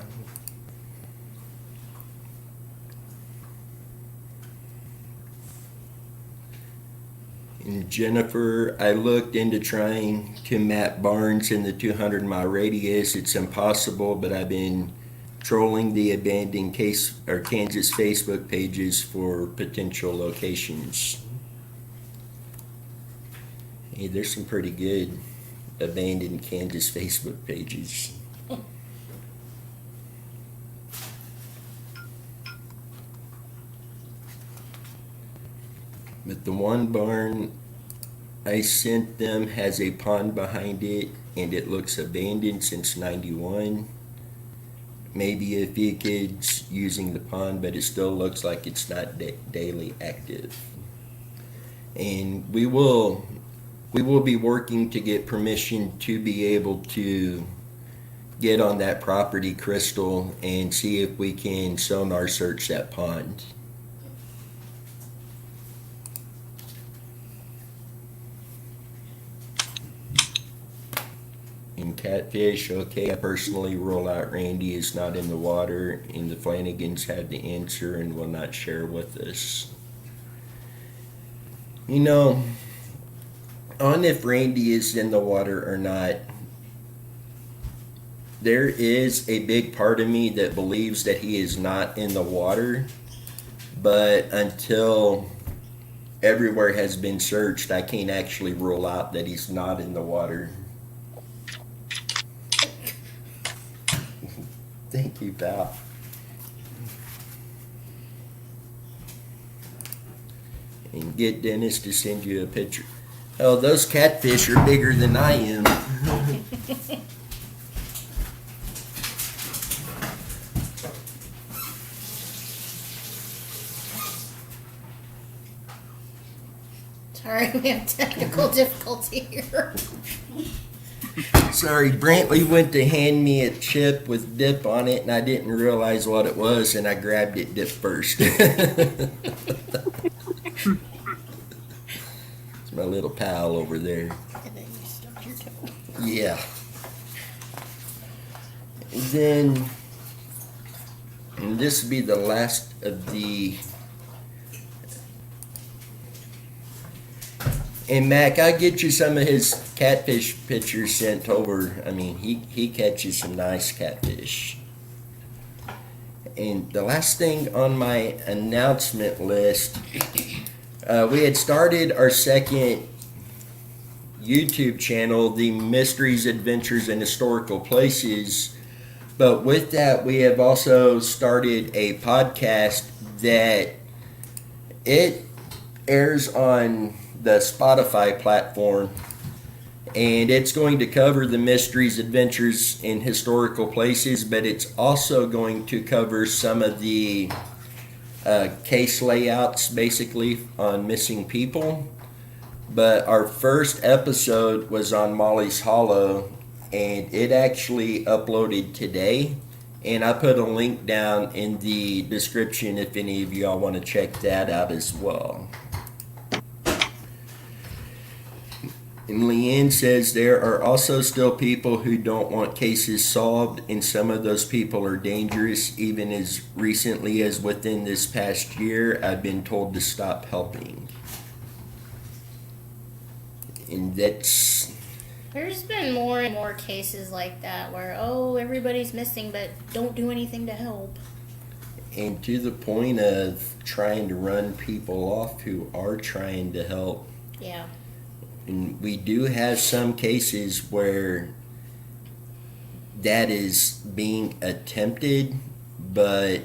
And Jennifer, I looked into trying to map barns in the 200-mile radius. It's impossible, but I've been trolling the abandoned Kansas Facebook pages for potential locations. Hey, there's some pretty good abandoned Kansas Facebook pages. But the one barn I sent them has a pond behind it, and it looks abandoned since '91. Maybe a few kids using the pond, but it still looks like it's not daily active. And we will be working to get permission to be able to get on that property, Crystal, and see if we can sonar search that pond. And Catfish, okay, I personally rule out Randy is not in the water, and the Flanagans had the answer and will not share with us. You know, on if Randy is in the water or not, there is a big part of me that believes that he is not in the water, but until everywhere has been searched, I can't actually rule out that he's not in the water. Thank you, pal. And get Dennis to send you a picture. Oh, those catfish are bigger than I am. Sorry, we have technical difficulty here. Sorry, Brantley went to hand me a chip with dip on it, and I didn't realize what it was, and I grabbed it dip first. It's my little pal over there. And then you stubbed your toe. Yeah. And then, and this will be the last of the. And Mac, I'll get you some of his catfish pictures sent over. I mean, he catches some nice catfish. And the last thing on my announcement list, we had started our second YouTube channel, The Mysteries, Adventures, and Historical Places. But with that, we have also started a podcast that it airs on the Spotify platform, and it's going to cover the mysteries, adventures, and historical places, but it's also going to cover some of the case layouts, basically, on missing people. But our first episode was on Molly's Hollow, and it actually uploaded today, and I put a link down in the description if any of y'all want to check that out as well. And Leanne says there are also still people who don't want cases solved, and some of those people are dangerous. Even as recently as within this past year, I've been told to stop helping. And that's... There's been more and more cases like that where, oh, everybody's missing, but don't do anything to help. And to the point of trying to run people off who are trying to help. Yeah. And we do have some cases where that is being attempted, but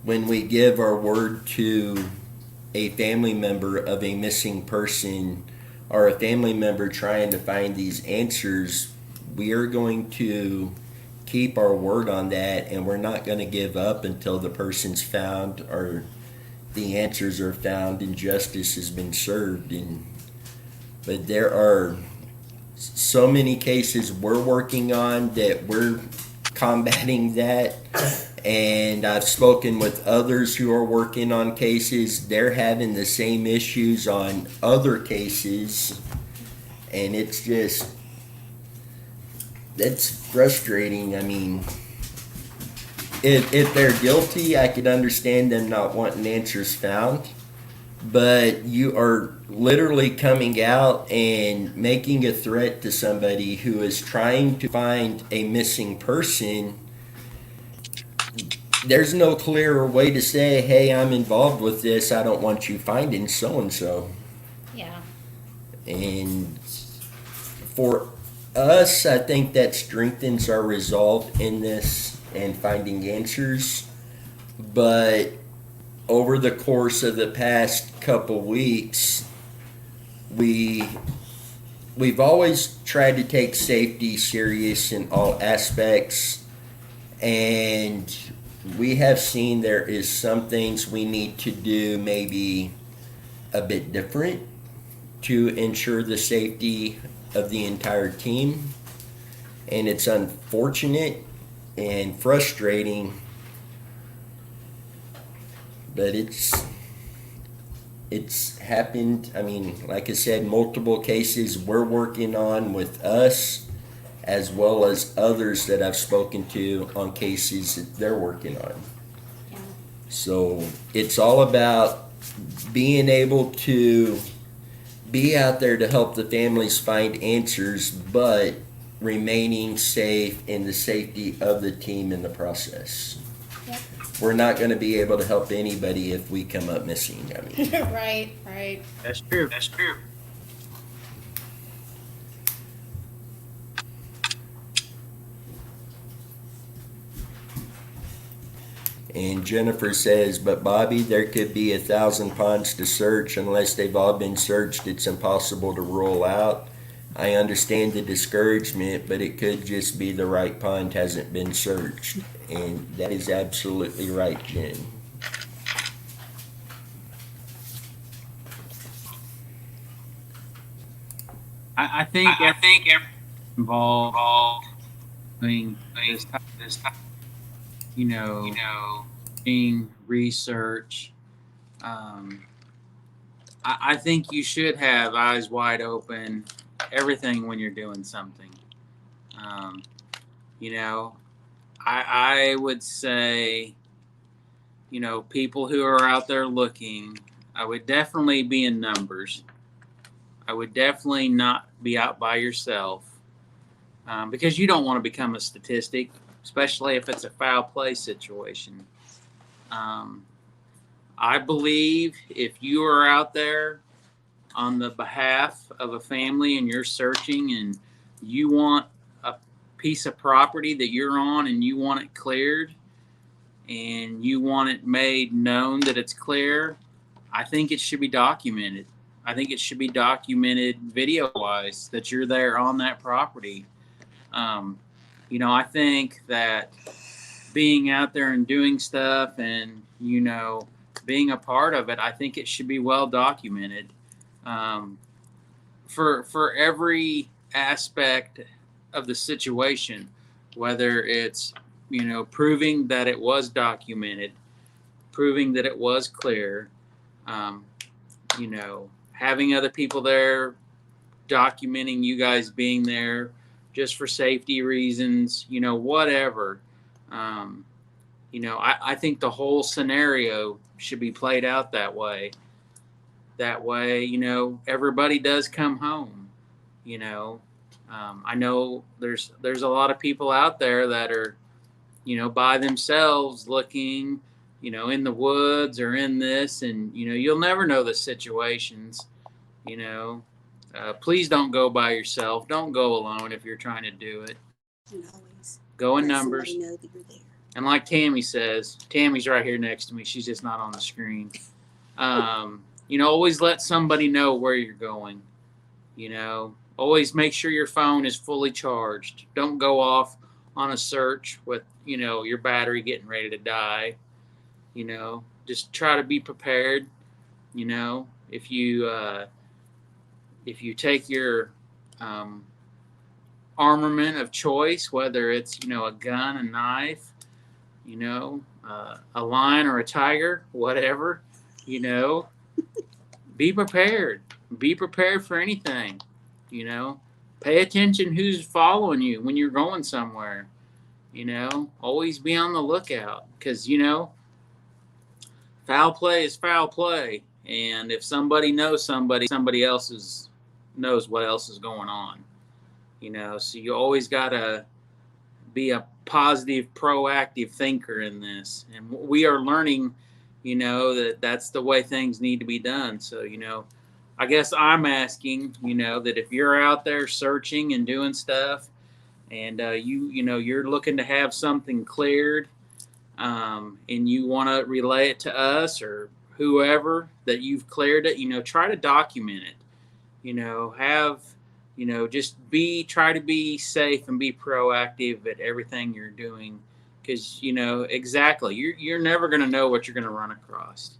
when we give our word to a family member of a missing person or a family member trying to find these answers, we are going to keep our word on that, and we're not going to give up until the person's found or the answers are found and justice has been served. But there are so many cases we're working on that we're combating that. And I've spoken with others who are working on cases. They're having the same issues on other cases. And it's just, that's frustrating. I mean, if they're guilty, I could understand them not wanting answers found. But you are literally coming out and making a threat to somebody who is trying to find a missing person. There's no clearer way to say, hey, I'm involved with this. I don't want you finding so-and-so. Yeah. And for us, I think that strengthens our resolve in this and finding answers. But over the course of the past couple weeks, we've always tried to take safety serious in all aspects, and we have seen there is some things we need to do maybe a bit different to ensure the safety of the entire team. And it's unfortunate and frustrating, but it's happened. I mean, like I said, multiple cases we're working on with us, as well as others that I've spoken to on cases that they're working on. Yeah. So it's all about being able to be out there to help the families find answers, but remaining safe in the safety of the team in the process. Yep. we're not going to be able to help anybody if we come up missing. I mean, Right. That's true. That's true. and Jennifer says, but Bobby, there could be 1,000 ponds to search. Unless they've all been searched, it's impossible to rule out. I understand the discouragement, but it could just be the right pond hasn't been searched. And that is absolutely right, Jen. I think every involved doing this type, being research. I think you should have eyes wide open, everything when you're doing something. I would say, people who are out there looking, I would definitely be in numbers. I would definitely not be out by yourself, because you don't want to become a statistic, especially if it's a foul play situation. I believe if you are out there on the behalf of a family and you're searching and you want a piece of property that you're on and you want it cleared and you want it made known that it's clear, I think it should be documented. I think it should be documented video-wise that you're there on that property. I think that being out there and doing stuff and, being a part of it, I think it should be well documented. For every aspect of the situation, whether it's, proving that it was documented, proving that it was clear, having other people there documenting you guys being there just for safety reasons, whatever. I think the whole scenario should be played out that way. That way, everybody does come home. I know there's a lot of people out there that are, by themselves looking, in the woods or in this, and you'll never know the situations. Please don't go by yourself. Don't go alone if you're trying to do it. And always Go in let numbers. somebody know that you're there. And like Tammy says, Tammy's right here next to me. She's just not on the screen. Always let somebody know where you're going. Always make sure your phone is fully charged. Don't go off on a search with, your battery getting ready to die. Just try to be prepared. If you take your armament of choice, whether it's, a gun, a knife, a lion or a tiger, whatever, be prepared. Be prepared for anything. Pay attention who's following you when you're going somewhere. Always be on the lookout, because, foul play is foul play. And if somebody knows somebody else knows what else is going on. So you always got to be a positive, proactive thinker in this. And we are learning, that's the way things need to be done. So, I guess I'm asking, that if you're out there searching and doing stuff and you're looking to have something cleared, and you want to relay it to us or whoever that you've cleared it, try to document it. Try to be safe and be proactive at everything you're doing, because exactly, you're never going to know what you're going to run across.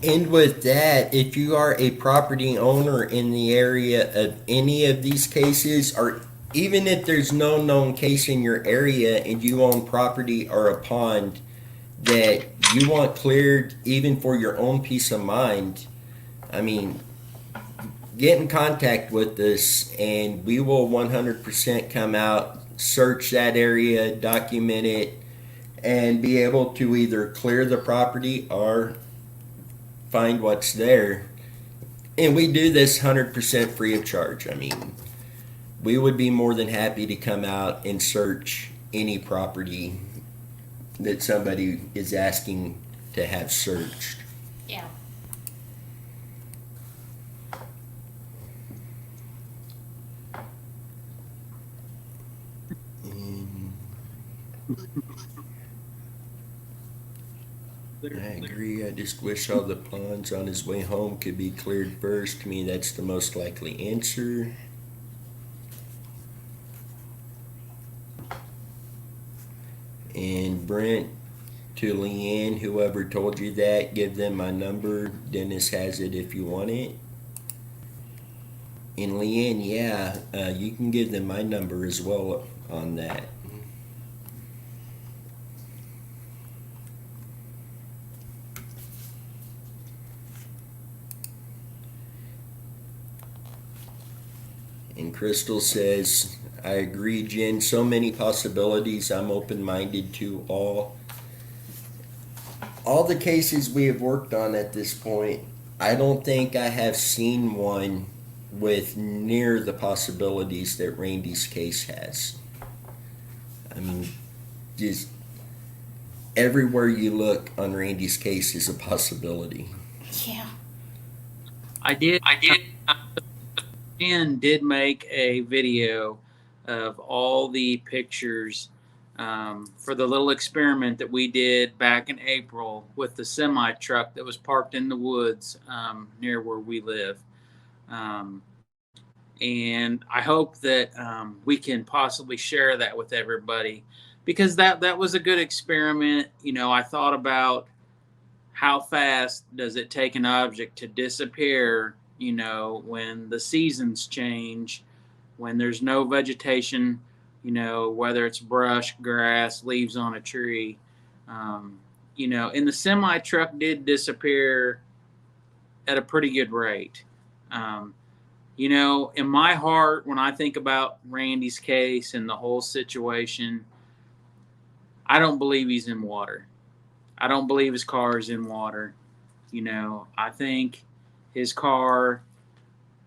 And with that, if you are a property owner in the area of any of these cases, or even if there's no known case in your area and you own property or a pond that you want cleared even for your own peace of mind, get in contact with us and we will 100% come out, search that area, document it, and be able to either clear the property or find what's there. And we do this 100% free of charge. we would be more than happy to come out and search any property that somebody is asking to have searched. Yeah. I agree. I just wish all the ponds on his way home could be cleared first. To me, that's the most likely answer. And Brent, to Leanne, whoever told you that, give them my number. Dennis has it if you want it. And Leanne, yeah, you can give them my number as well on that. And Crystal says, I agree, Jen. So many possibilities. I'm open-minded to all. All the cases we have worked on at this point, I don't think I have seen one with near the possibilities that Randy's case has. I mean, just everywhere you look on Randy's case is a possibility. Yeah. I did. Jen did make a video of all the pictures for the little experiment that we did back in April with the semi truck that was parked in the woods near where we live. And I hope that we can possibly share that with everybody, because that was a good experiment. You know, I thought about how fast does it take an object to disappear, you know, when the seasons change, when there's no vegetation, you know, whether it's brush, grass, leaves on a tree. You know, and the semi truck did disappear at a pretty good rate. You know, in my heart, when I think about Randy's case and the whole situation, I don't believe he's in water. I don't believe his car is in water. You know, I think his car,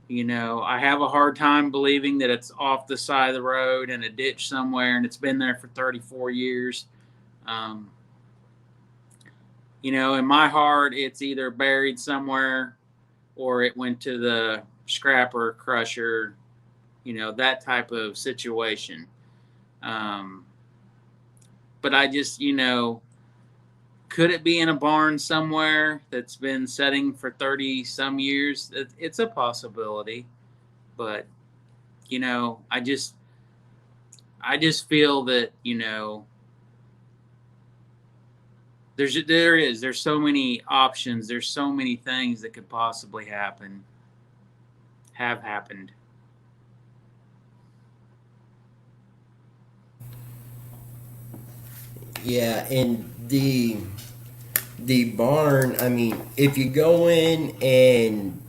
you know, I have a hard time believing that it's off the side of the road in a ditch somewhere and it's been there for 34 years. You know, in my heart, it's either buried somewhere or it went to the scrapper, crusher, you know, that type of situation. But I just, you know, could it be in a barn somewhere that's been setting for 30 some years? It's a possibility. But, you know, I just feel that, you know, there's so many options. There's so many things that could possibly have happened. Yeah, and the barn, I mean, if you go in and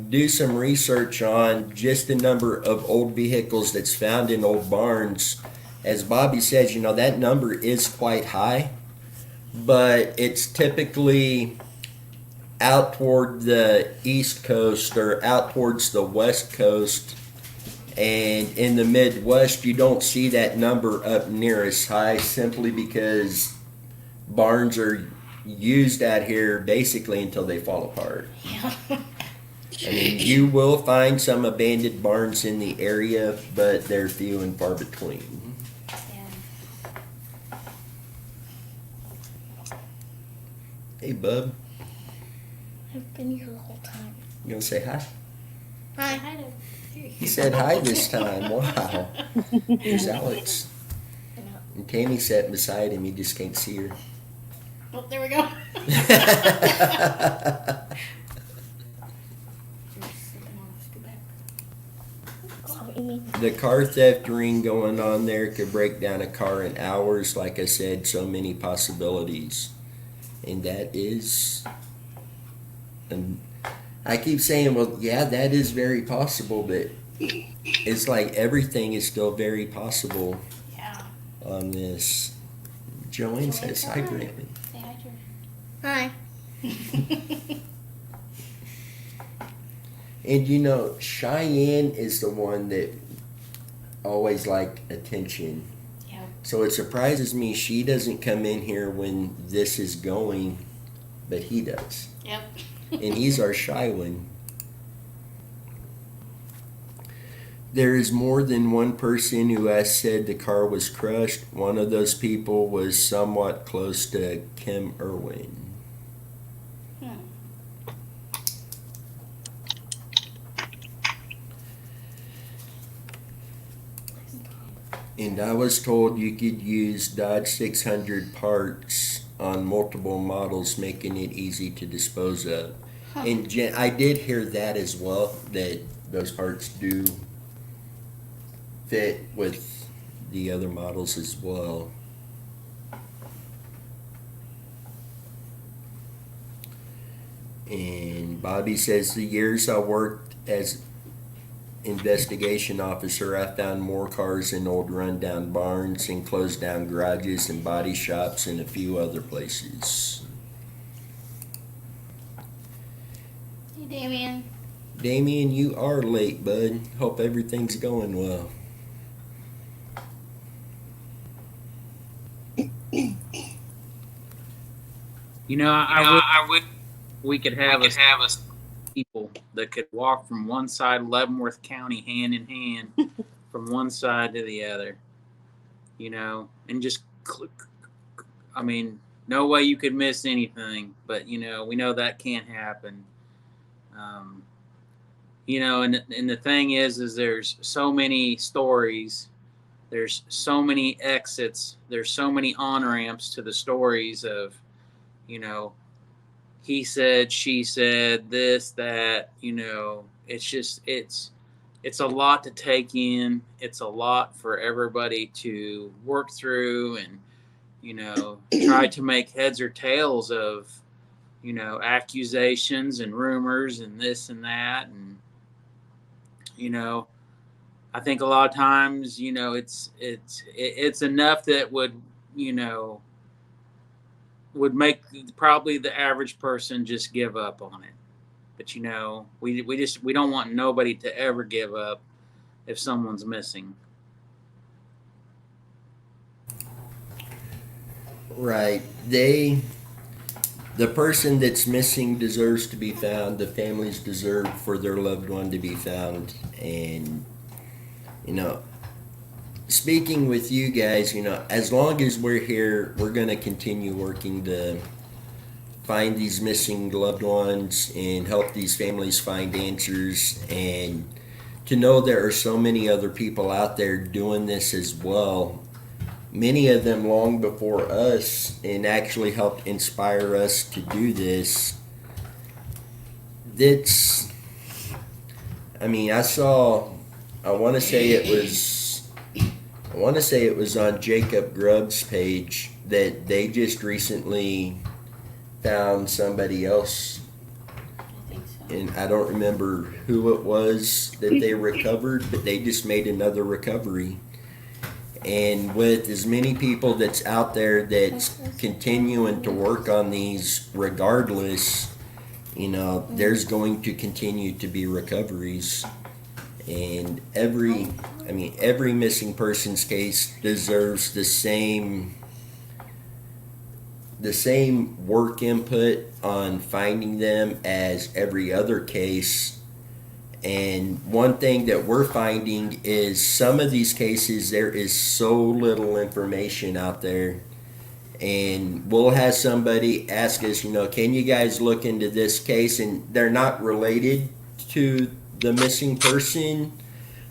do some research on just the number of old vehicles that's found in old barns, as Bobby says, you know, that number is quite high, but it's typically out toward the East Coast or out towards the West Coast. And in the Midwest, you don't see that number up near as high, simply because barns are used out here basically until they fall apart. Yeah. I mean, you will find some abandoned barns in the area, but they're few and far between. Yeah. Hey, bub, I've been here the whole time. you gonna say hi? Hi. Hi. He said hi this time. Wow. Here's Alex. And Tammy sat beside him. You just can't see her. Oh, there we go. The car theft ring going on there could break down a car in hours. Like I said, so many possibilities. And that is... And I keep saying, well, yeah, that is very possible, but it's like everything is still very possible Yeah. on this. Joanne says hi, Brantley. Say hi, George. Hi. And you know, Cheyenne is the one that always like attention. Yeah. So it surprises me she doesn't come in here when this is going, but he does. Yep. And he's our shy one. There is more than one person who has said the car was crushed. One of those people was somewhat close to Kim Irwin. And I was told you could use Dodge 600 parts on multiple models, making it easy to dispose of. And I did hear that as well, that those parts do fit with the other models as well. And Bobby says the years I worked as investigation officer, I found more cars in old rundown barns and closed down garages and body shops and a few other places. Hey, Damien. Damien, you are late, bud. Hope everything's going well. You know, I would. We could have us people that could walk from one side of Leavenworth County hand in hand from one side to the other. You know, and just click. I mean, no way you could miss anything. But you know, we know that can't happen. You know, and the thing is there's so many stories. There's so many exits. There's so many on-ramps to the stories of, you know, he said, she said, this, that, you know, it's just, it's a lot to take in. It's a lot for everybody to work through and, you know, try to make heads or tails of, you know, accusations and rumors and this and that. And, you know, I think a lot of times, you know, it's enough that would, you know, would make probably the average person just give up on it. But you know, we don't want nobody to ever give up if someone's missing. Right. The person that's missing deserves to be found. The families deserve for their loved one to be found. And, you know, speaking with you guys, you know, as long as we're here, we're going to continue working to find these missing loved ones and help these families find answers. And to know there are so many other people out there doing this as well, many of them long before us, and actually helped inspire us to do this. That's, I mean, I want to say it was on Jacob Grubb's page that they just recently found somebody else, I think so. and I don't remember who it was that they recovered, but they just made another recovery. And with as many people that's out there that's continuing to work on these regardless, you know, there's going to continue to be recoveries. And every missing persons case deserves the same work input on finding them as every other case. And one thing that we're finding is some of these cases, there is so little information out there. And we'll have somebody ask us, you know, can you guys look into this case? And they're not related to the missing person.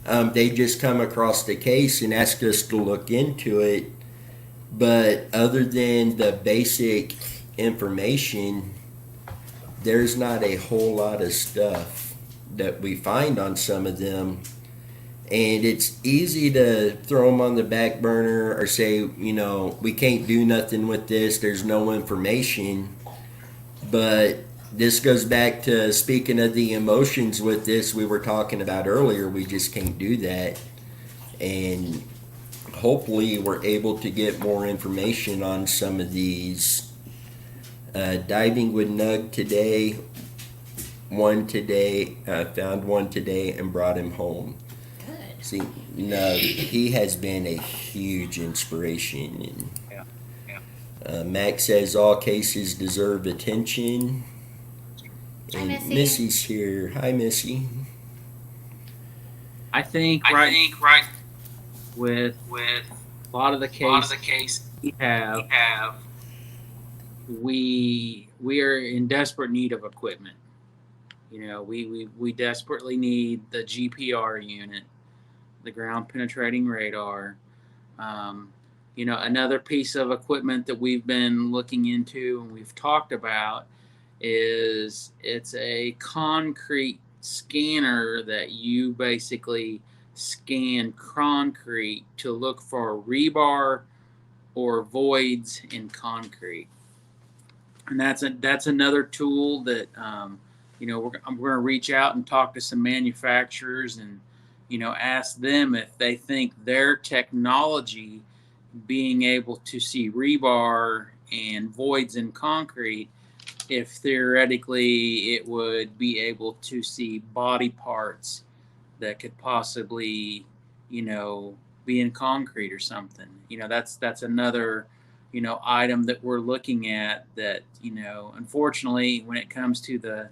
They just come across the case and ask us to look into it. But other than the basic information, there's not a whole lot of stuff that we find on some of them. And it's easy to throw them on the back burner or say, you know, we can't do nothing with this, there's no information. But this goes back to speaking of the emotions with this we were talking about earlier. We just can't do that. And hopefully we're able to get more information on some of these. Diving with Nug today, found one today and brought him home. Good. See, no, he has been a huge inspiration. And Max says all cases deserve attention. Hi, And Missy. Missy's here. Hi, Missy. I think right with a lot of the cases we have, we are in desperate need of equipment. You know, we desperately need the GPR unit, the ground penetrating radar. You know, another piece of equipment that we've been looking into and we've talked about is it's a concrete scanner that you basically scan concrete to look for rebar or voids in concrete. And that's another tool that you know, I'm going to reach out and talk to some manufacturers and, you know, ask them if they think their technology being able to see rebar and voids in concrete, if theoretically it would be able to see body parts that could possibly, you know, be in concrete or something. You know, that's another, you know, item that we're looking at that, you know, unfortunately when it comes to the,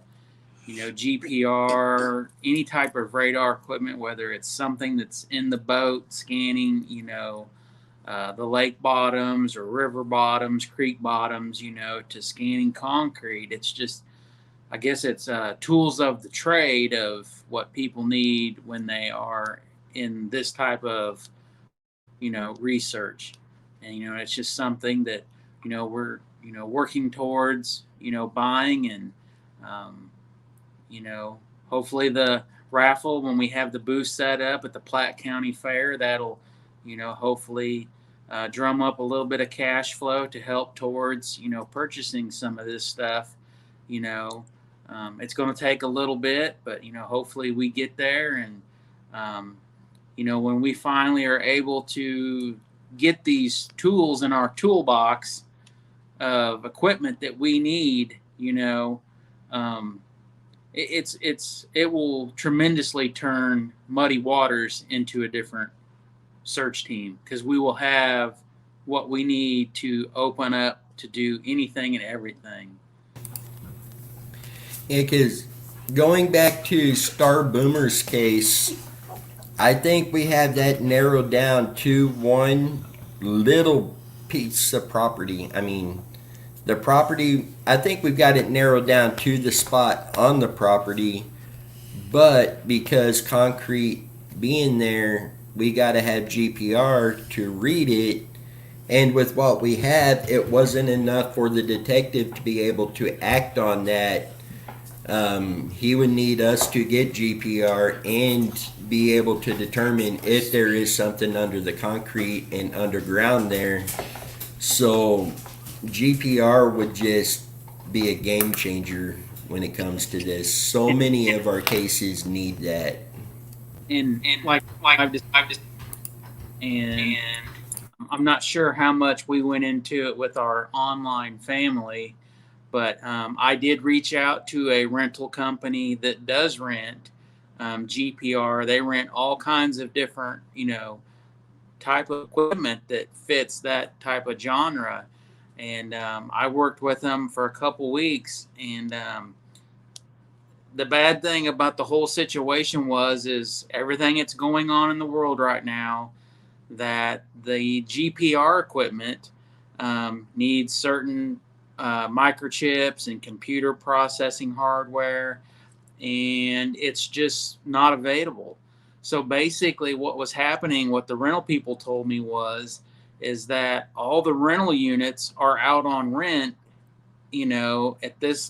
you know, GPR, any type of radar equipment, whether it's something that's in the boat scanning, you know, the lake bottoms or river bottoms, creek bottoms, you know, to scanning concrete. It's just, I guess it's tools of the trade of what people need when they are in this type of, you know, research. And, you know, it's just something that, you know, we're, you know, working towards, you know, buying and, you know, hopefully the raffle when we have the booth set up at the Platte County Fair, that'll, you know, hopefully drum up a little bit of cash flow to help towards, you know, purchasing some of this stuff. You know, it's going to take a little bit, but, you know, hopefully we get there. And, you know, when we finally are able to get these tools in our toolbox of equipment that we need, you know, it will tremendously turn Muddy Waters into a different search team because we will have what we need to open up to do anything and everything. Yeah, because going back to Star Boomer's case, I think we have that narrowed down to one little piece of property. I mean, the property, I think we've got it narrowed down to the spot on the property, but because concrete being there, we got to have GPR to read it. And with what we have, it wasn't enough for the detective to be able to act on that. He would need us to get GPR and be able to determine if there is something under the concrete and underground there. So GPR would just be a game changer when it comes to this. So many of our cases need that. And like I've just and I'm not sure how much we went into it with our online family, but I did reach out to a rental company that does rent GPR. They rent all kinds of different, you know, type of equipment that fits that type of genre. And I worked with them for a couple weeks. And the bad thing about the whole situation is everything that's going on in the world right now, that the GPR equipment needs certain microchips and computer processing hardware, and it's just not available. So basically what was happening, what the rental people told me is that all the rental units are out on rent, you know, at this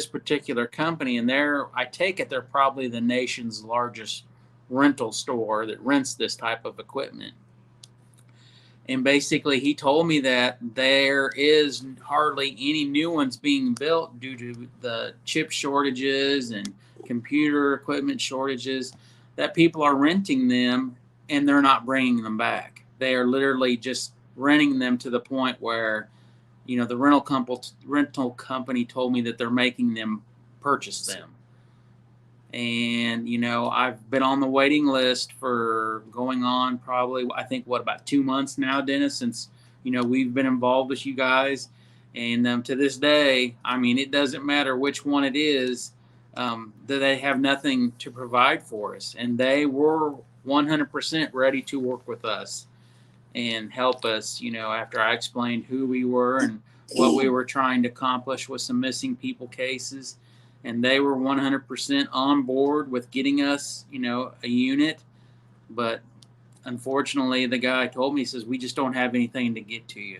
particular company, and I take it they're probably the nation's largest rental store that rents this type of equipment. And basically he told me that there is hardly any new ones being built due to the chip shortages and computer equipment shortages, that people are renting them and they're not bringing them back. They are literally just renting them to the point where, you know, the rental company told me that they're making them purchase them. And I've been on the waiting list for going on probably, I think, about 2 months now, Dennis, since we've been involved with you guys. And to this day, I mean, it doesn't matter which one it is, that they have nothing to provide for us, and they were 100% ready to work with us and help us, after I explained who we were and what we were trying to accomplish with some missing people cases. And they were 100% on board with getting us, a unit. But unfortunately, the guy told me, he says, we just don't have anything to get to you.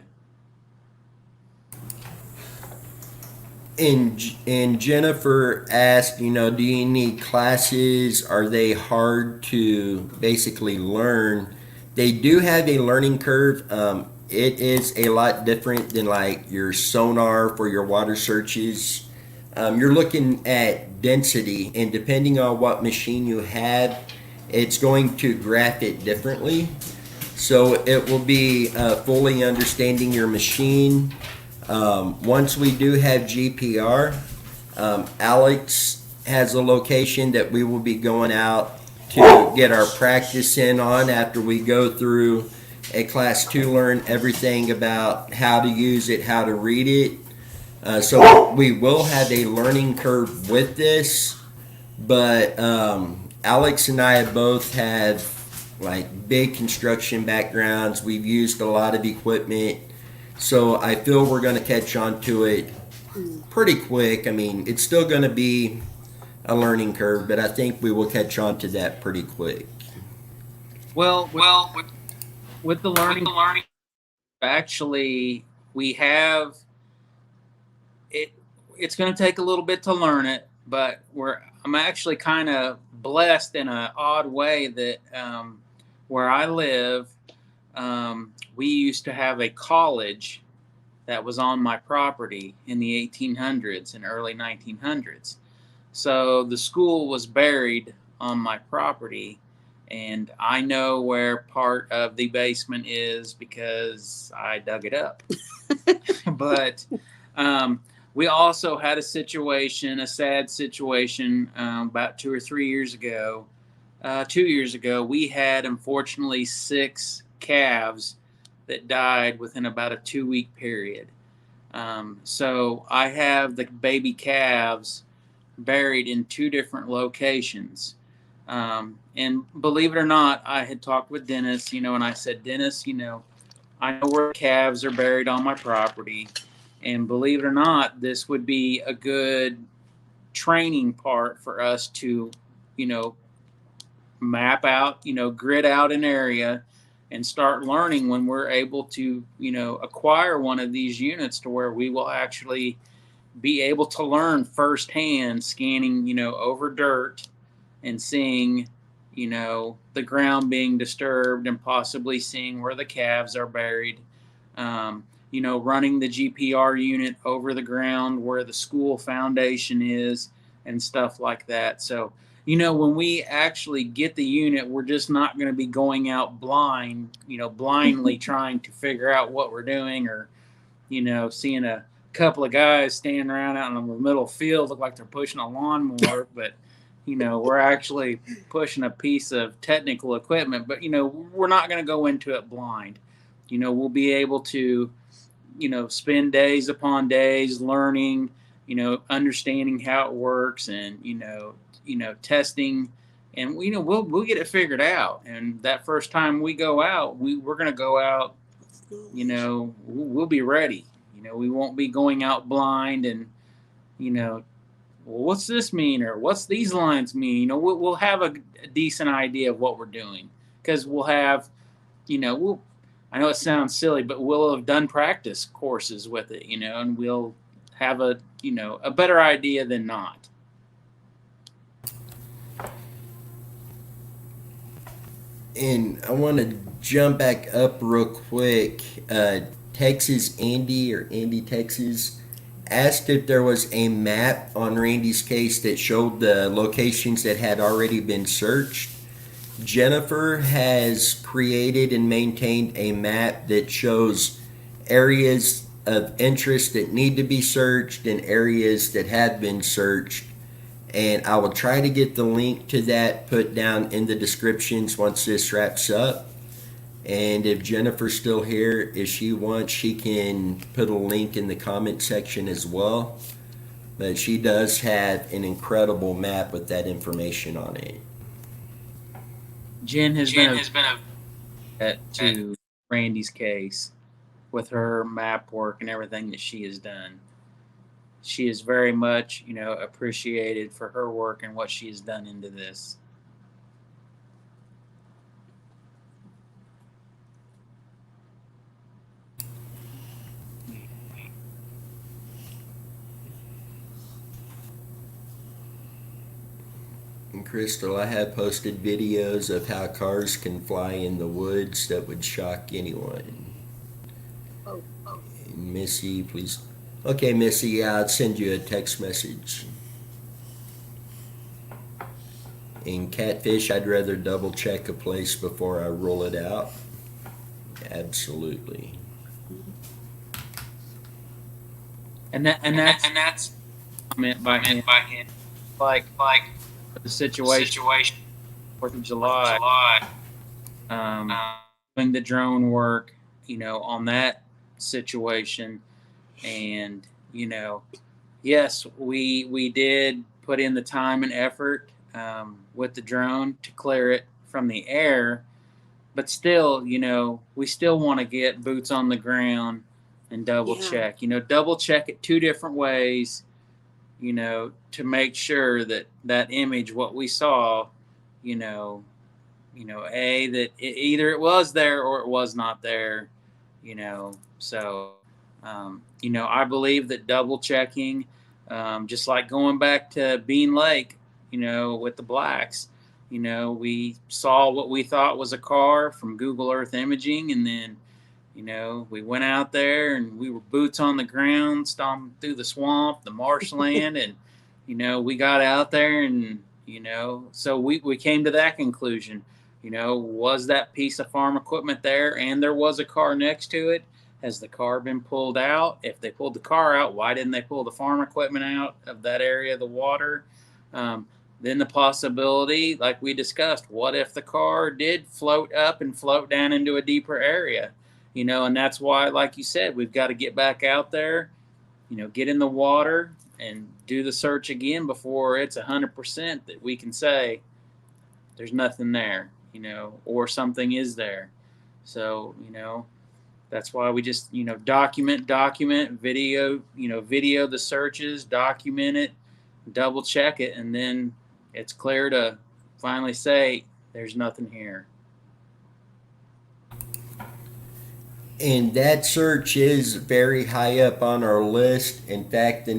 And Jennifer asked, do you need classes? Are they hard to basically learn? They do have a learning curve. It is a lot different than like your sonar for your water searches. You're looking at density, and depending on what machine you have, it's going to graph it differently. So it will be fully understanding your machine. Once we do have GPR, Alex has a location that we will be going out to get our practice in on after we go through a class 2, learn everything about how to use it, how to read it. So we will have a learning curve with this, but Alex and I both have like big construction backgrounds. We've used a lot of equipment. So I feel we're going to catch on to it pretty quick. I mean, it's still going to be a learning curve, but I think we will catch on to that pretty quick. Well, with the learning, actually, we have it. It's going to take a little bit to learn it, but I'm actually kind of blessed in an odd way that where I live, we used to have a college that was on my property in the 1800s and early 1900s. So the school was buried on my property, and I know where part of the basement is because I dug it up. But we also had a sad situation, about 2 or 3 years ago. 2 years ago, we had, unfortunately, 6 calves that died within about a 2-week period. So I have the baby calves buried in 2 different locations. And believe it or not, I had talked with Dennis, and I said, Dennis, I know where calves are buried on my property. And believe it or not, this would be a good training part for us to, map out, grid out an area and start learning when we're able to, acquire one of these units to where we will actually be able to learn firsthand, scanning, over dirt and seeing, the ground being disturbed and possibly seeing where the calves are buried. Running the GPR unit over the ground where the school foundation is and stuff like that. So, when we actually get the unit, we're just not going to be going out blindly trying to figure out what we're doing, or, seeing a couple of guys standing around out in the middle field look like they're pushing a lawnmower, but, we're actually pushing a piece of technical equipment. But, we're not going to go into it blind. We'll be able to, spend days upon days learning, understanding how it works, and, testing, and we'll get it figured out. And that first time we go out, we're going to go out, we'll be ready. We won't be going out blind and, well, what's this mean, or what's these lines mean? We'll have a decent idea of what we're doing, because we'll have, I know it sounds silly, but we'll have done practice courses with it, and we'll have a better idea than not. And I want to jump back up real quick. Texas Andy Texas asked if there was a map on Randy's case that showed the locations that had already been searched. Jennifer has created and maintained a map that shows areas of interest that need to be searched and areas that have been searched. And I will try to get the link to that put down in the descriptions once this wraps up. And if Jennifer's still here, if she wants, she can put a link in the comment section as well. But she does have an incredible map with that information on it. Jen has been to Randy's case with her map work and everything that she has done. She is very much, appreciated for her work and what she has done into this. And Crystal, I have posted videos of how cars can fly in the woods that would shock anyone. Oh. And Missy, please. Okay, Missy, yeah, I'll send you a text message. In Catfish, I'd rather double check a place before I roll it out. Absolutely. And that's meant by him. Like the situation 4th of July, doing the drone work, on that situation. And, yes, we did put in the time and effort with the drone to clear it from the air. But still, we still want to get boots on the ground and double check. Double check it 2 different ways, to make sure that image, what we saw, that either it was there or it was not there, So, I believe that double checking, just like going back to Bean Lake, with the blacks, we saw what we thought was a car from Google Earth imaging, and then, we went out there and we were boots on the ground, stomping through the swamp, the marshland, and, we got out there and, so we came to that conclusion. Was that piece of farm equipment there and there was a car next to it? Has the car been pulled out? If they pulled the car out, why didn't they pull the farm equipment out of that area of the water? Then the possibility, like we discussed, what if the car did float up and float down into a deeper area? And that's why, like you said, we've got to get back out there, get in the water and do the search again before it's 100% that we can say there's nothing there, or something is there. So, that's why we just, document, video, video the searches, document it, double check it, and then it's clear to finally say there's nothing here. And that search is very high up on our list. In fact,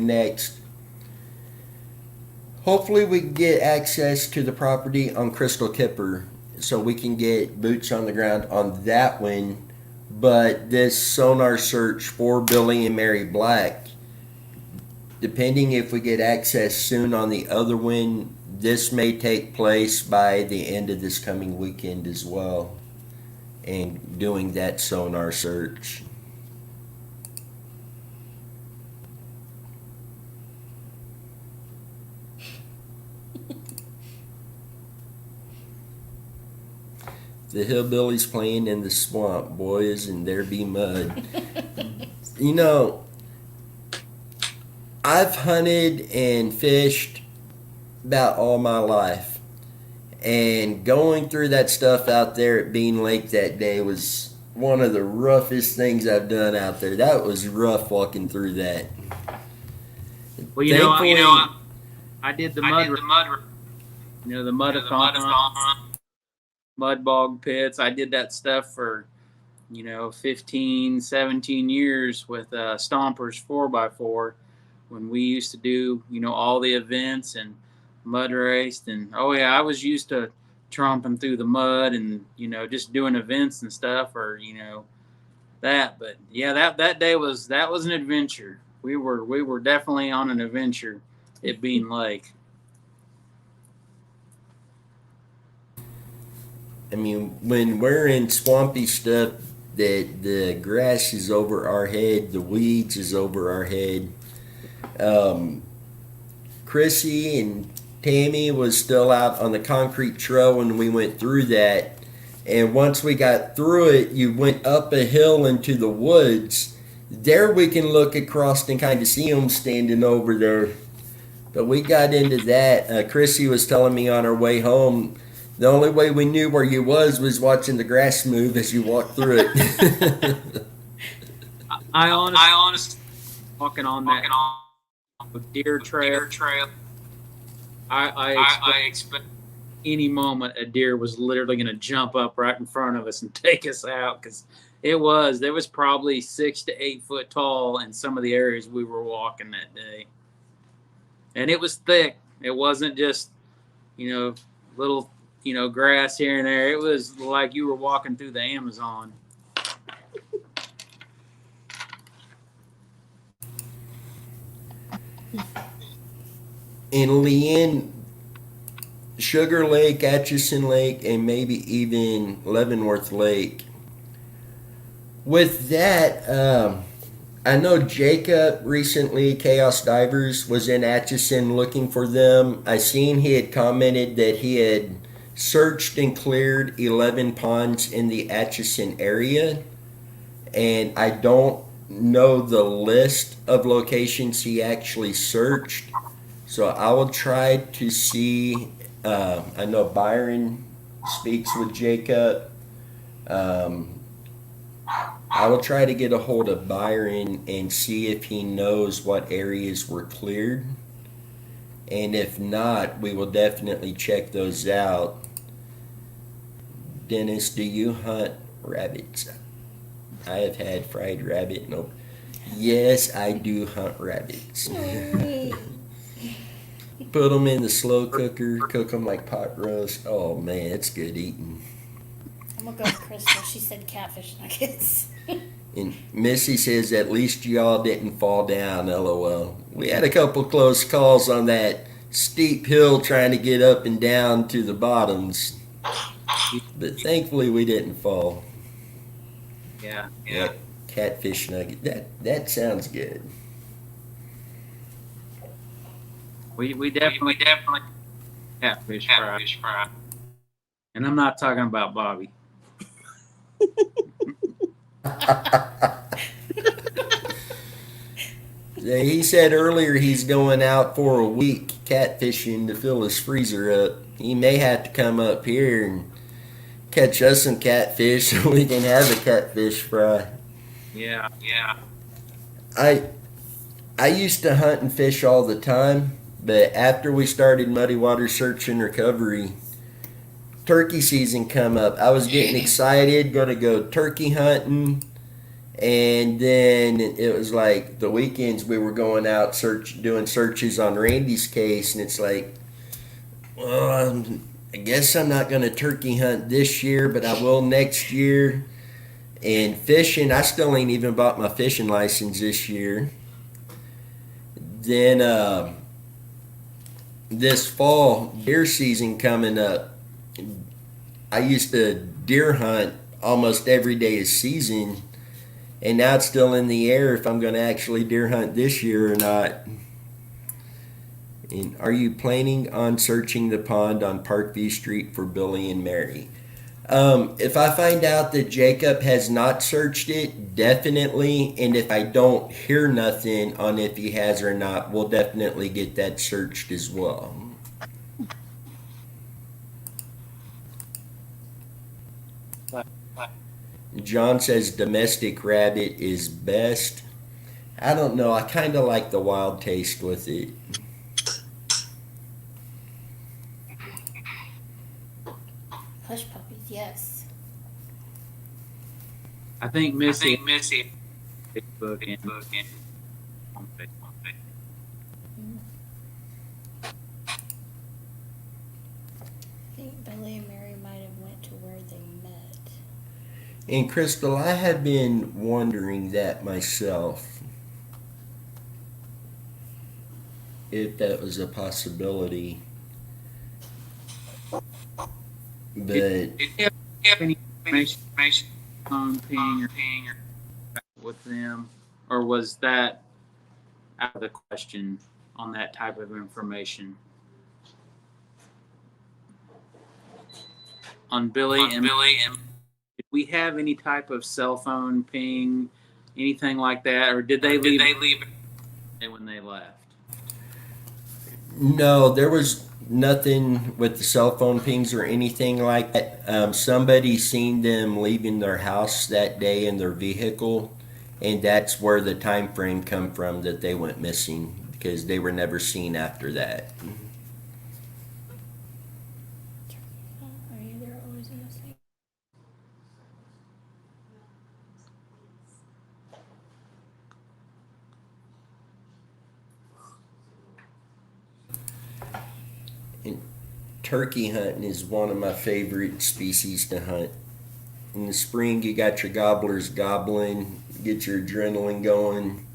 hopefully we can get access to the property on Crystal Kipper so we can get boots on the ground on that one. But this sonar search for Billy and Mary Black, depending if we get access soon on the other one, this may take place by the end of this coming weekend as well. And doing that sonar search. The hillbillies playing in the swamp, boys, and there be mud. I've hunted and fished about all my life. And going through that stuff out there at Bean Lake that day was one of the roughest things I've done out there. That was rough walking through that. Well, I did the mud, the mud bog pits. I did that stuff for, 15, 17 years with Stompers 4x4 when we used to do, all the events and mud raced. And I was used to tromping through the mud and just doing events and stuff, or that. But that day was an adventure. We were definitely on an adventure at Bean Lake. I mean, when we're in swampy stuff, that the grass is over our head, the weeds is over our head. Chrissy and Tammy was still out on the concrete trail when we went through that. And once we got through it, you went up a hill into the woods. There we can look across and kind of see them standing over there. But we got into that. Chrissy was telling me on our way home, the only way we knew where you was watching the grass move as you walked through it. I honestly walking on that deer trail. I expect any moment a deer was literally going to jump up right in front of us and take us out, because there was probably 6 to 8 foot tall in some of the areas we were walking that day, and it was thick. It wasn't just little grass here and there. It was like you were walking through the Amazon. In Leanne, Sugar Lake, Atchison Lake, and maybe even Leavenworth Lake. With that, I know Jacob recently, Chaos Divers, was in Atchison looking for them. I seen he had commented that he had searched and cleared 11 ponds in the Atchison area, and I don't know the list of locations he actually searched. So I will try to see. I know Byron speaks with Jacob. I will try to get a hold of Byron and see if he knows what areas were cleared. And if not, we will definitely check those out. Dennis, do you hunt rabbits? I have had fried rabbit. Nope. Yes, I do hunt rabbits. Put them in the slow cooker, cook them like pot roast. Oh man, it's good eating. I'm gonna go with Crystal. She said catfish nuggets. And Missy says, at least y'all didn't fall down, LOL. We had a couple close calls on that steep hill trying to get up and down to the bottoms. But thankfully we didn't fall. Yeah. Catfish nugget. That sounds good. We definitely catfish fry. And I'm not talking about Bobby. He said earlier he's going out for a week catfishing to fill his freezer up. He may have to come up here and catch us some catfish so we can have a catfish fry. Yeah. I used to hunt and fish all the time, but after we started Muddy Water Search and Recovery, turkey season come up. I was getting excited, going to go turkey hunting, and then it was like the weekends we were going out doing searches on Randy's case, and it's like, well, I guess I'm not going to turkey hunt this year, but I will next year. And fishing, I still ain't even bought my fishing license this year. Then this fall, deer season coming up. I used to deer hunt almost every day of season, and now it's still in the air if I'm going to actually deer hunt this year or not. And are you planning on searching the pond on Parkview Street for Billy and Mary? If I find out that Jacob has not searched it, definitely. And if I don't hear nothing on if he has or not, we'll definitely get that searched as well. John says domestic rabbit is best. I don't know. I kind of like the wild taste with it. Hush puppies, yes. I think Missy. Facebook and on Facebook. I think Billy and Mary might have went to where they met. And Crystal, I have been wondering that myself. If that was a possibility. But Did you have any information on paying with them, or was that out of the question on that type of information? Billy. And did we have any type of cell phone ping, anything like that, or did they leave when they left? No, there was nothing with the cell phone pings or anything like that. Somebody seen them leaving their house that day in their vehicle, and that's where the time frame come from that they went missing, because they were never seen after that. Are you there always in the same? And turkey hunting is one of my favorite species to hunt. In the spring, you got your gobblers gobbling, get your adrenaline going.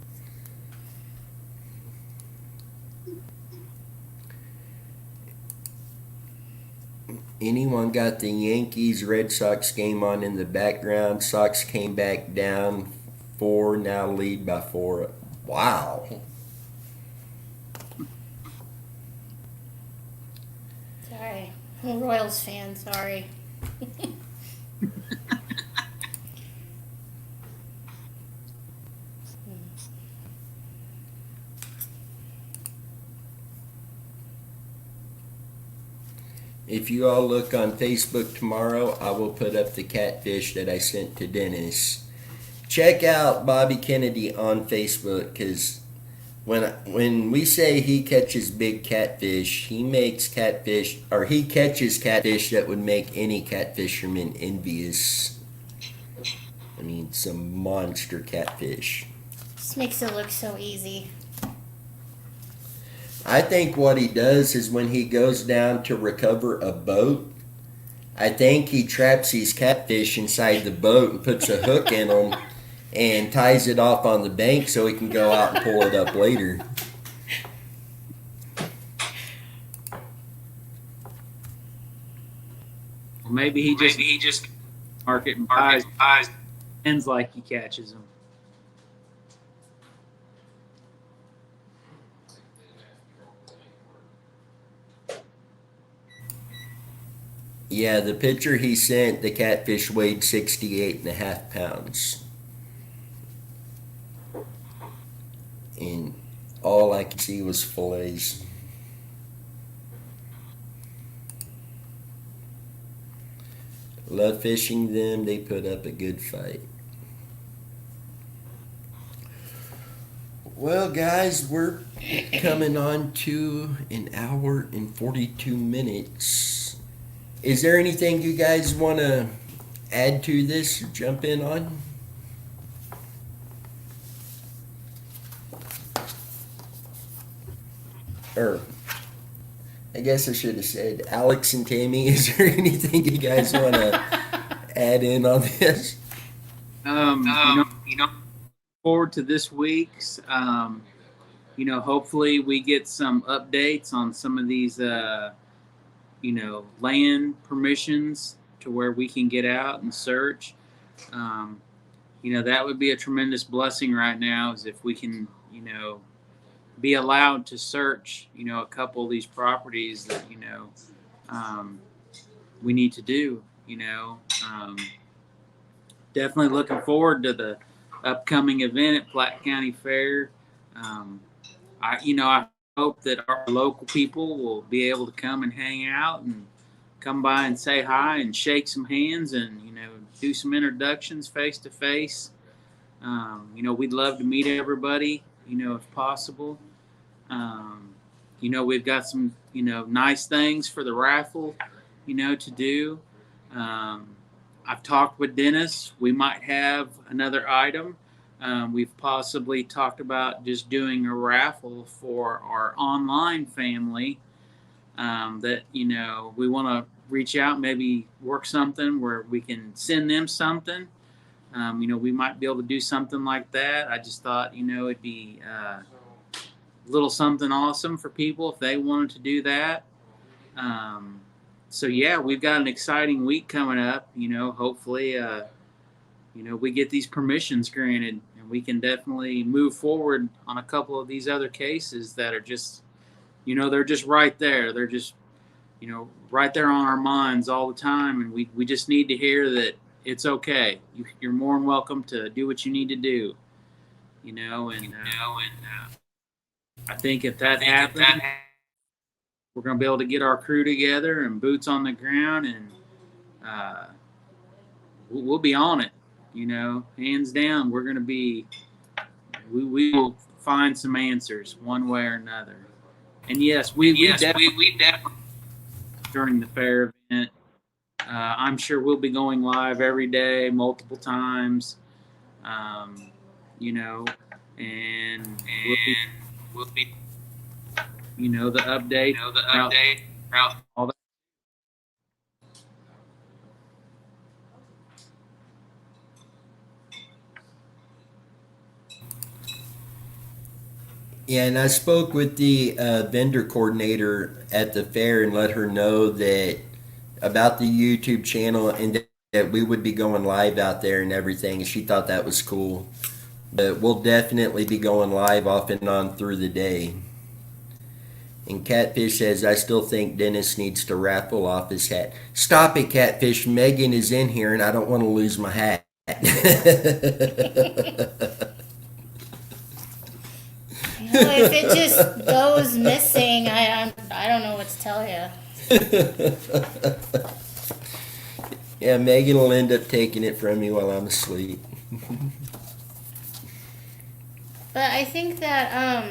Anyone got the Yankees Red Sox game on in the background? Sox came back down 4, now lead by 4. Wow. Sorry. I'm a Royals fan, sorry. If you all look on Facebook tomorrow, I will put up the catfish that I sent to Dennis. Check out Bobby Kennedy on Facebook, because when we say he catches big catfish, he makes catfish, or he catches catfish that would make any catfisherman envious. I mean, some monster catfish. This makes it look so easy. I think what he does is when he goes down to recover a boat, I think he traps these catfish inside the boat and puts a hook in them and ties it off on the bank so he can go out and pull it up later. Or maybe he just market and buys ends like he catches them. Yeah, the picture he sent, the catfish weighed 68.5 pounds. And all I could see was fillets. Love fishing them. They put up a good fight. Well, guys, we're coming on to an hour and 42 minutes. Is there anything you guys want to add to this or jump in on? Or, I guess I should have said, Alex and Tammy, is there anything you guys want to add in on this? Forward to this week's. Hopefully we get some updates on some of these, land permissions to where we can get out and search. That would be a tremendous blessing right now, is if we can, be allowed to search, a couple of these properties that, we need to do, definitely looking forward to the upcoming event at Platte County Fair. I hope that our local people will be able to come and hang out and come by and say hi and shake some hands and, do some introductions face to face. We'd love to meet everybody, if possible. We've got some, nice things for the raffle, to do. I've talked with Dennis. We might have another item. We've possibly talked about just doing a raffle for our online family, that, we want to reach out, maybe work something where we can send them something. We might be able to do something like that. I just thought, it'd be a little something awesome for people if they wanted to do that. So yeah, we've got an exciting week coming up. Hopefully, we get these permissions granted and we can definitely move forward on a couple of these other cases that are just, they're just right there. They're just, right there on our minds all the time, and we just need to hear that it's okay. You're more than welcome to do what you need to do. I think if that happens, we're going to be able to get our crew together and boots on the ground, and we'll be on it. Hands down, we're going to be. We will find some answers one way or another. And yes, we definitely during the fair event. I'm sure we'll be going live every day, multiple times. And we'll be the update, all that. Yeah, and I spoke with the vendor coordinator at the fair and let her know that about the YouTube channel and that we would be going live out there and everything. And she thought that was cool. But we'll definitely be going live off and on through the day. And Catfish says, I still think Dennis needs to raffle off his hat. Stop it, Catfish. Megan is in here and I don't want to lose my hat. If it just goes missing, I don't know what to tell you. Yeah, Megan will end up taking it from me while I'm asleep. But I think that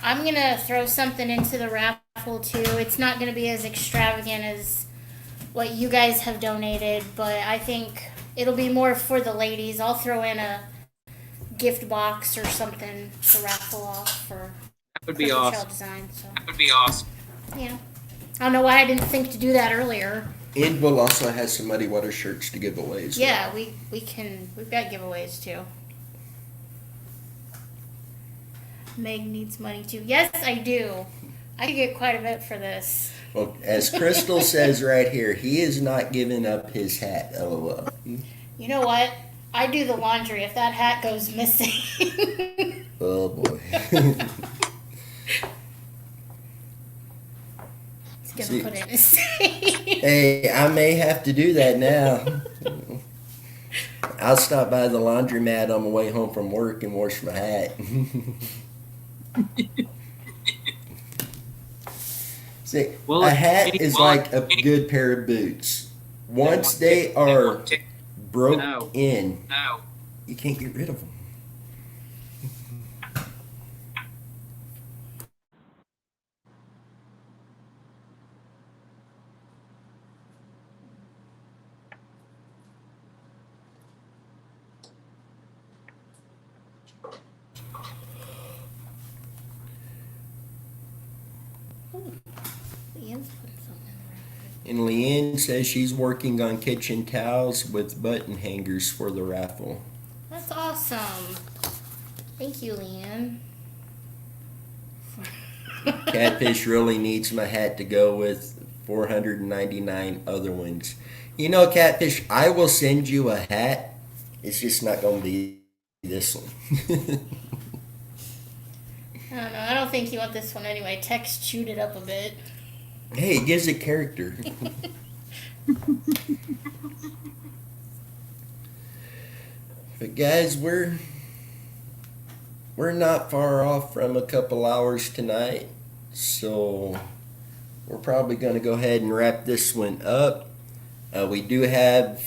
I'm gonna throw something into the raffle too. It's not gonna be as extravagant as what you guys have donated, but I think it'll be more for the ladies. I'll throw in a gift box or something to raffle off for That would be awesome. design. So That would be awesome. yeah, I don't know why I didn't think to do that earlier. And we'll also have some Muddy Water shirts to give away as well. Yeah, we've got giveaways too. Meg needs money too. Yes, I do. I could get quite a bit for this. Well, as Crystal says right here, he is not giving up his hat. LOL. You know what? I do the laundry. If that hat goes missing. Oh boy. He's gonna put it in his safe. Hey, I may have to do that now. I'll stop by the laundromat on my way home from work and wash my hat. See, Well, a hat is like a good pair of boots. Once they are broke in, you can't get rid of them. Leanne's putting something in And Leanne says she's working on kitchen towels with button hangers for the raffle. there. That's awesome. Thank you, Leanne. Catfish really needs my hat to go with 499 other ones. You know, Catfish, I will send you a hat. It's just not going to be this one. I don't know. I don't think you want this one anyway. Tex chewed it up a bit. Hey, it gives it character. But guys, we're not far off from a couple hours tonight, so we're probably going to go ahead and wrap this one up. We do have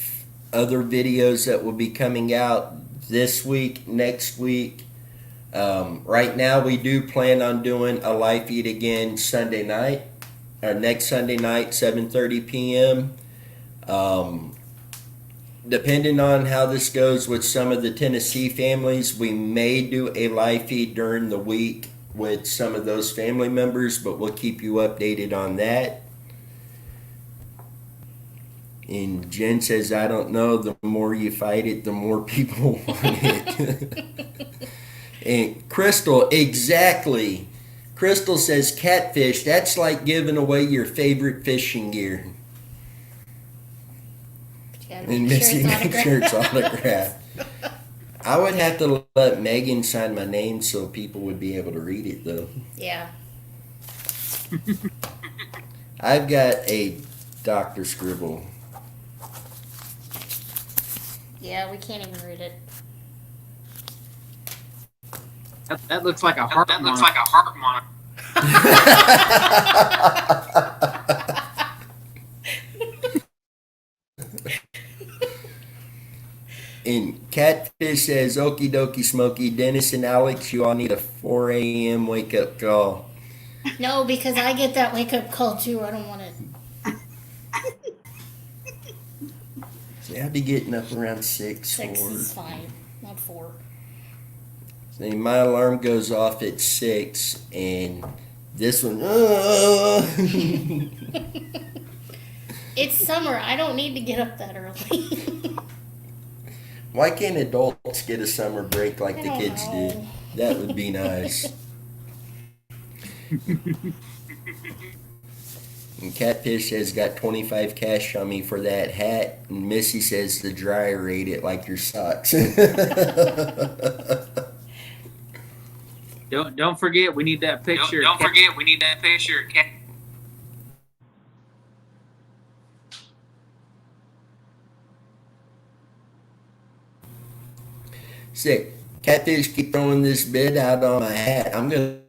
other videos that will be coming out this week, next week. Right now, we do plan on doing a live feed again Sunday night, or next Sunday night, 7:30 p.m. Depending on how this goes with some of the Tennessee families, we may do a live feed during the week with some of those family members, but we'll keep you updated on that. And Jen says, I don't know, the more you fight it, the more people want it. And Crystal, exactly. Crystal says, Catfish, that's like giving away your favorite fishing gear. And Missy make sure it's autographed. I would have to let Megan sign my name so people would be able to read it, though. Yeah. I've got a Dr. Scribble. Yeah, we can't even read it. That looks like a heart. That looks like a heart monitor. And Catfish says, "Okie dokie, Smokey. Dennis and Alex, you all need a 4 a.m. wake up call." No, because I get that wake up call too. I don't want it. See, I'd be getting up around 6. 6 or, is fine, not 4. See, my alarm goes off at 6, and this one. It's summer. I don't need to get up that early. Why can't adults get a summer break like I the don't kids know. do? That would be nice. And Catfish has got 25 cash on me for that hat. And Missy says the dryer ate it like your socks. Don't forget, we need that picture. Don't forget, we need that picture. Sick. Catfish keep throwing this bid out on my hat. I'm going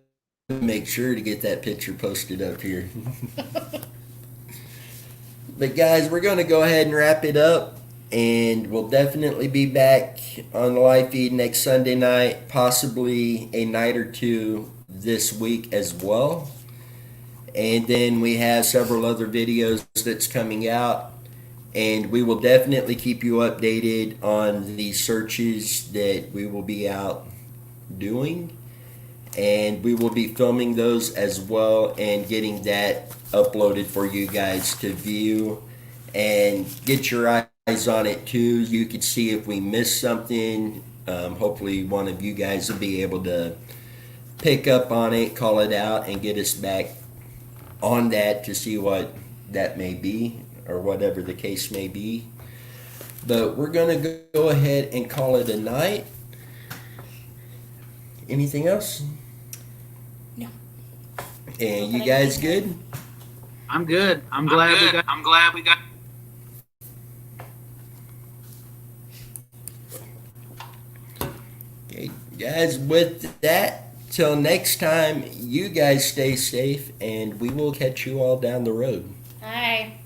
to make sure to get that picture posted up here. But guys, we're going to go ahead and wrap it up. And we'll definitely be back on the live feed next Sunday night. Possibly a night or two this week as well. And then we have several other videos that's coming out. And we will definitely keep you updated on the searches that we will be out doing. And we will be filming those as well and getting that uploaded for you guys to view and get your eyes on it too. You can see if we missed something. Hopefully one of you guys will be able to pick up on it, call it out, and get us back on that to see what that may be, or whatever the case may be. But we're going to go ahead and call it a night. Anything else? No. And you guys good? I'm good. I'm glad we got. I'm glad we got. Okay, guys, with that, till next time, you guys stay safe, and we will catch you all down the road. Hi.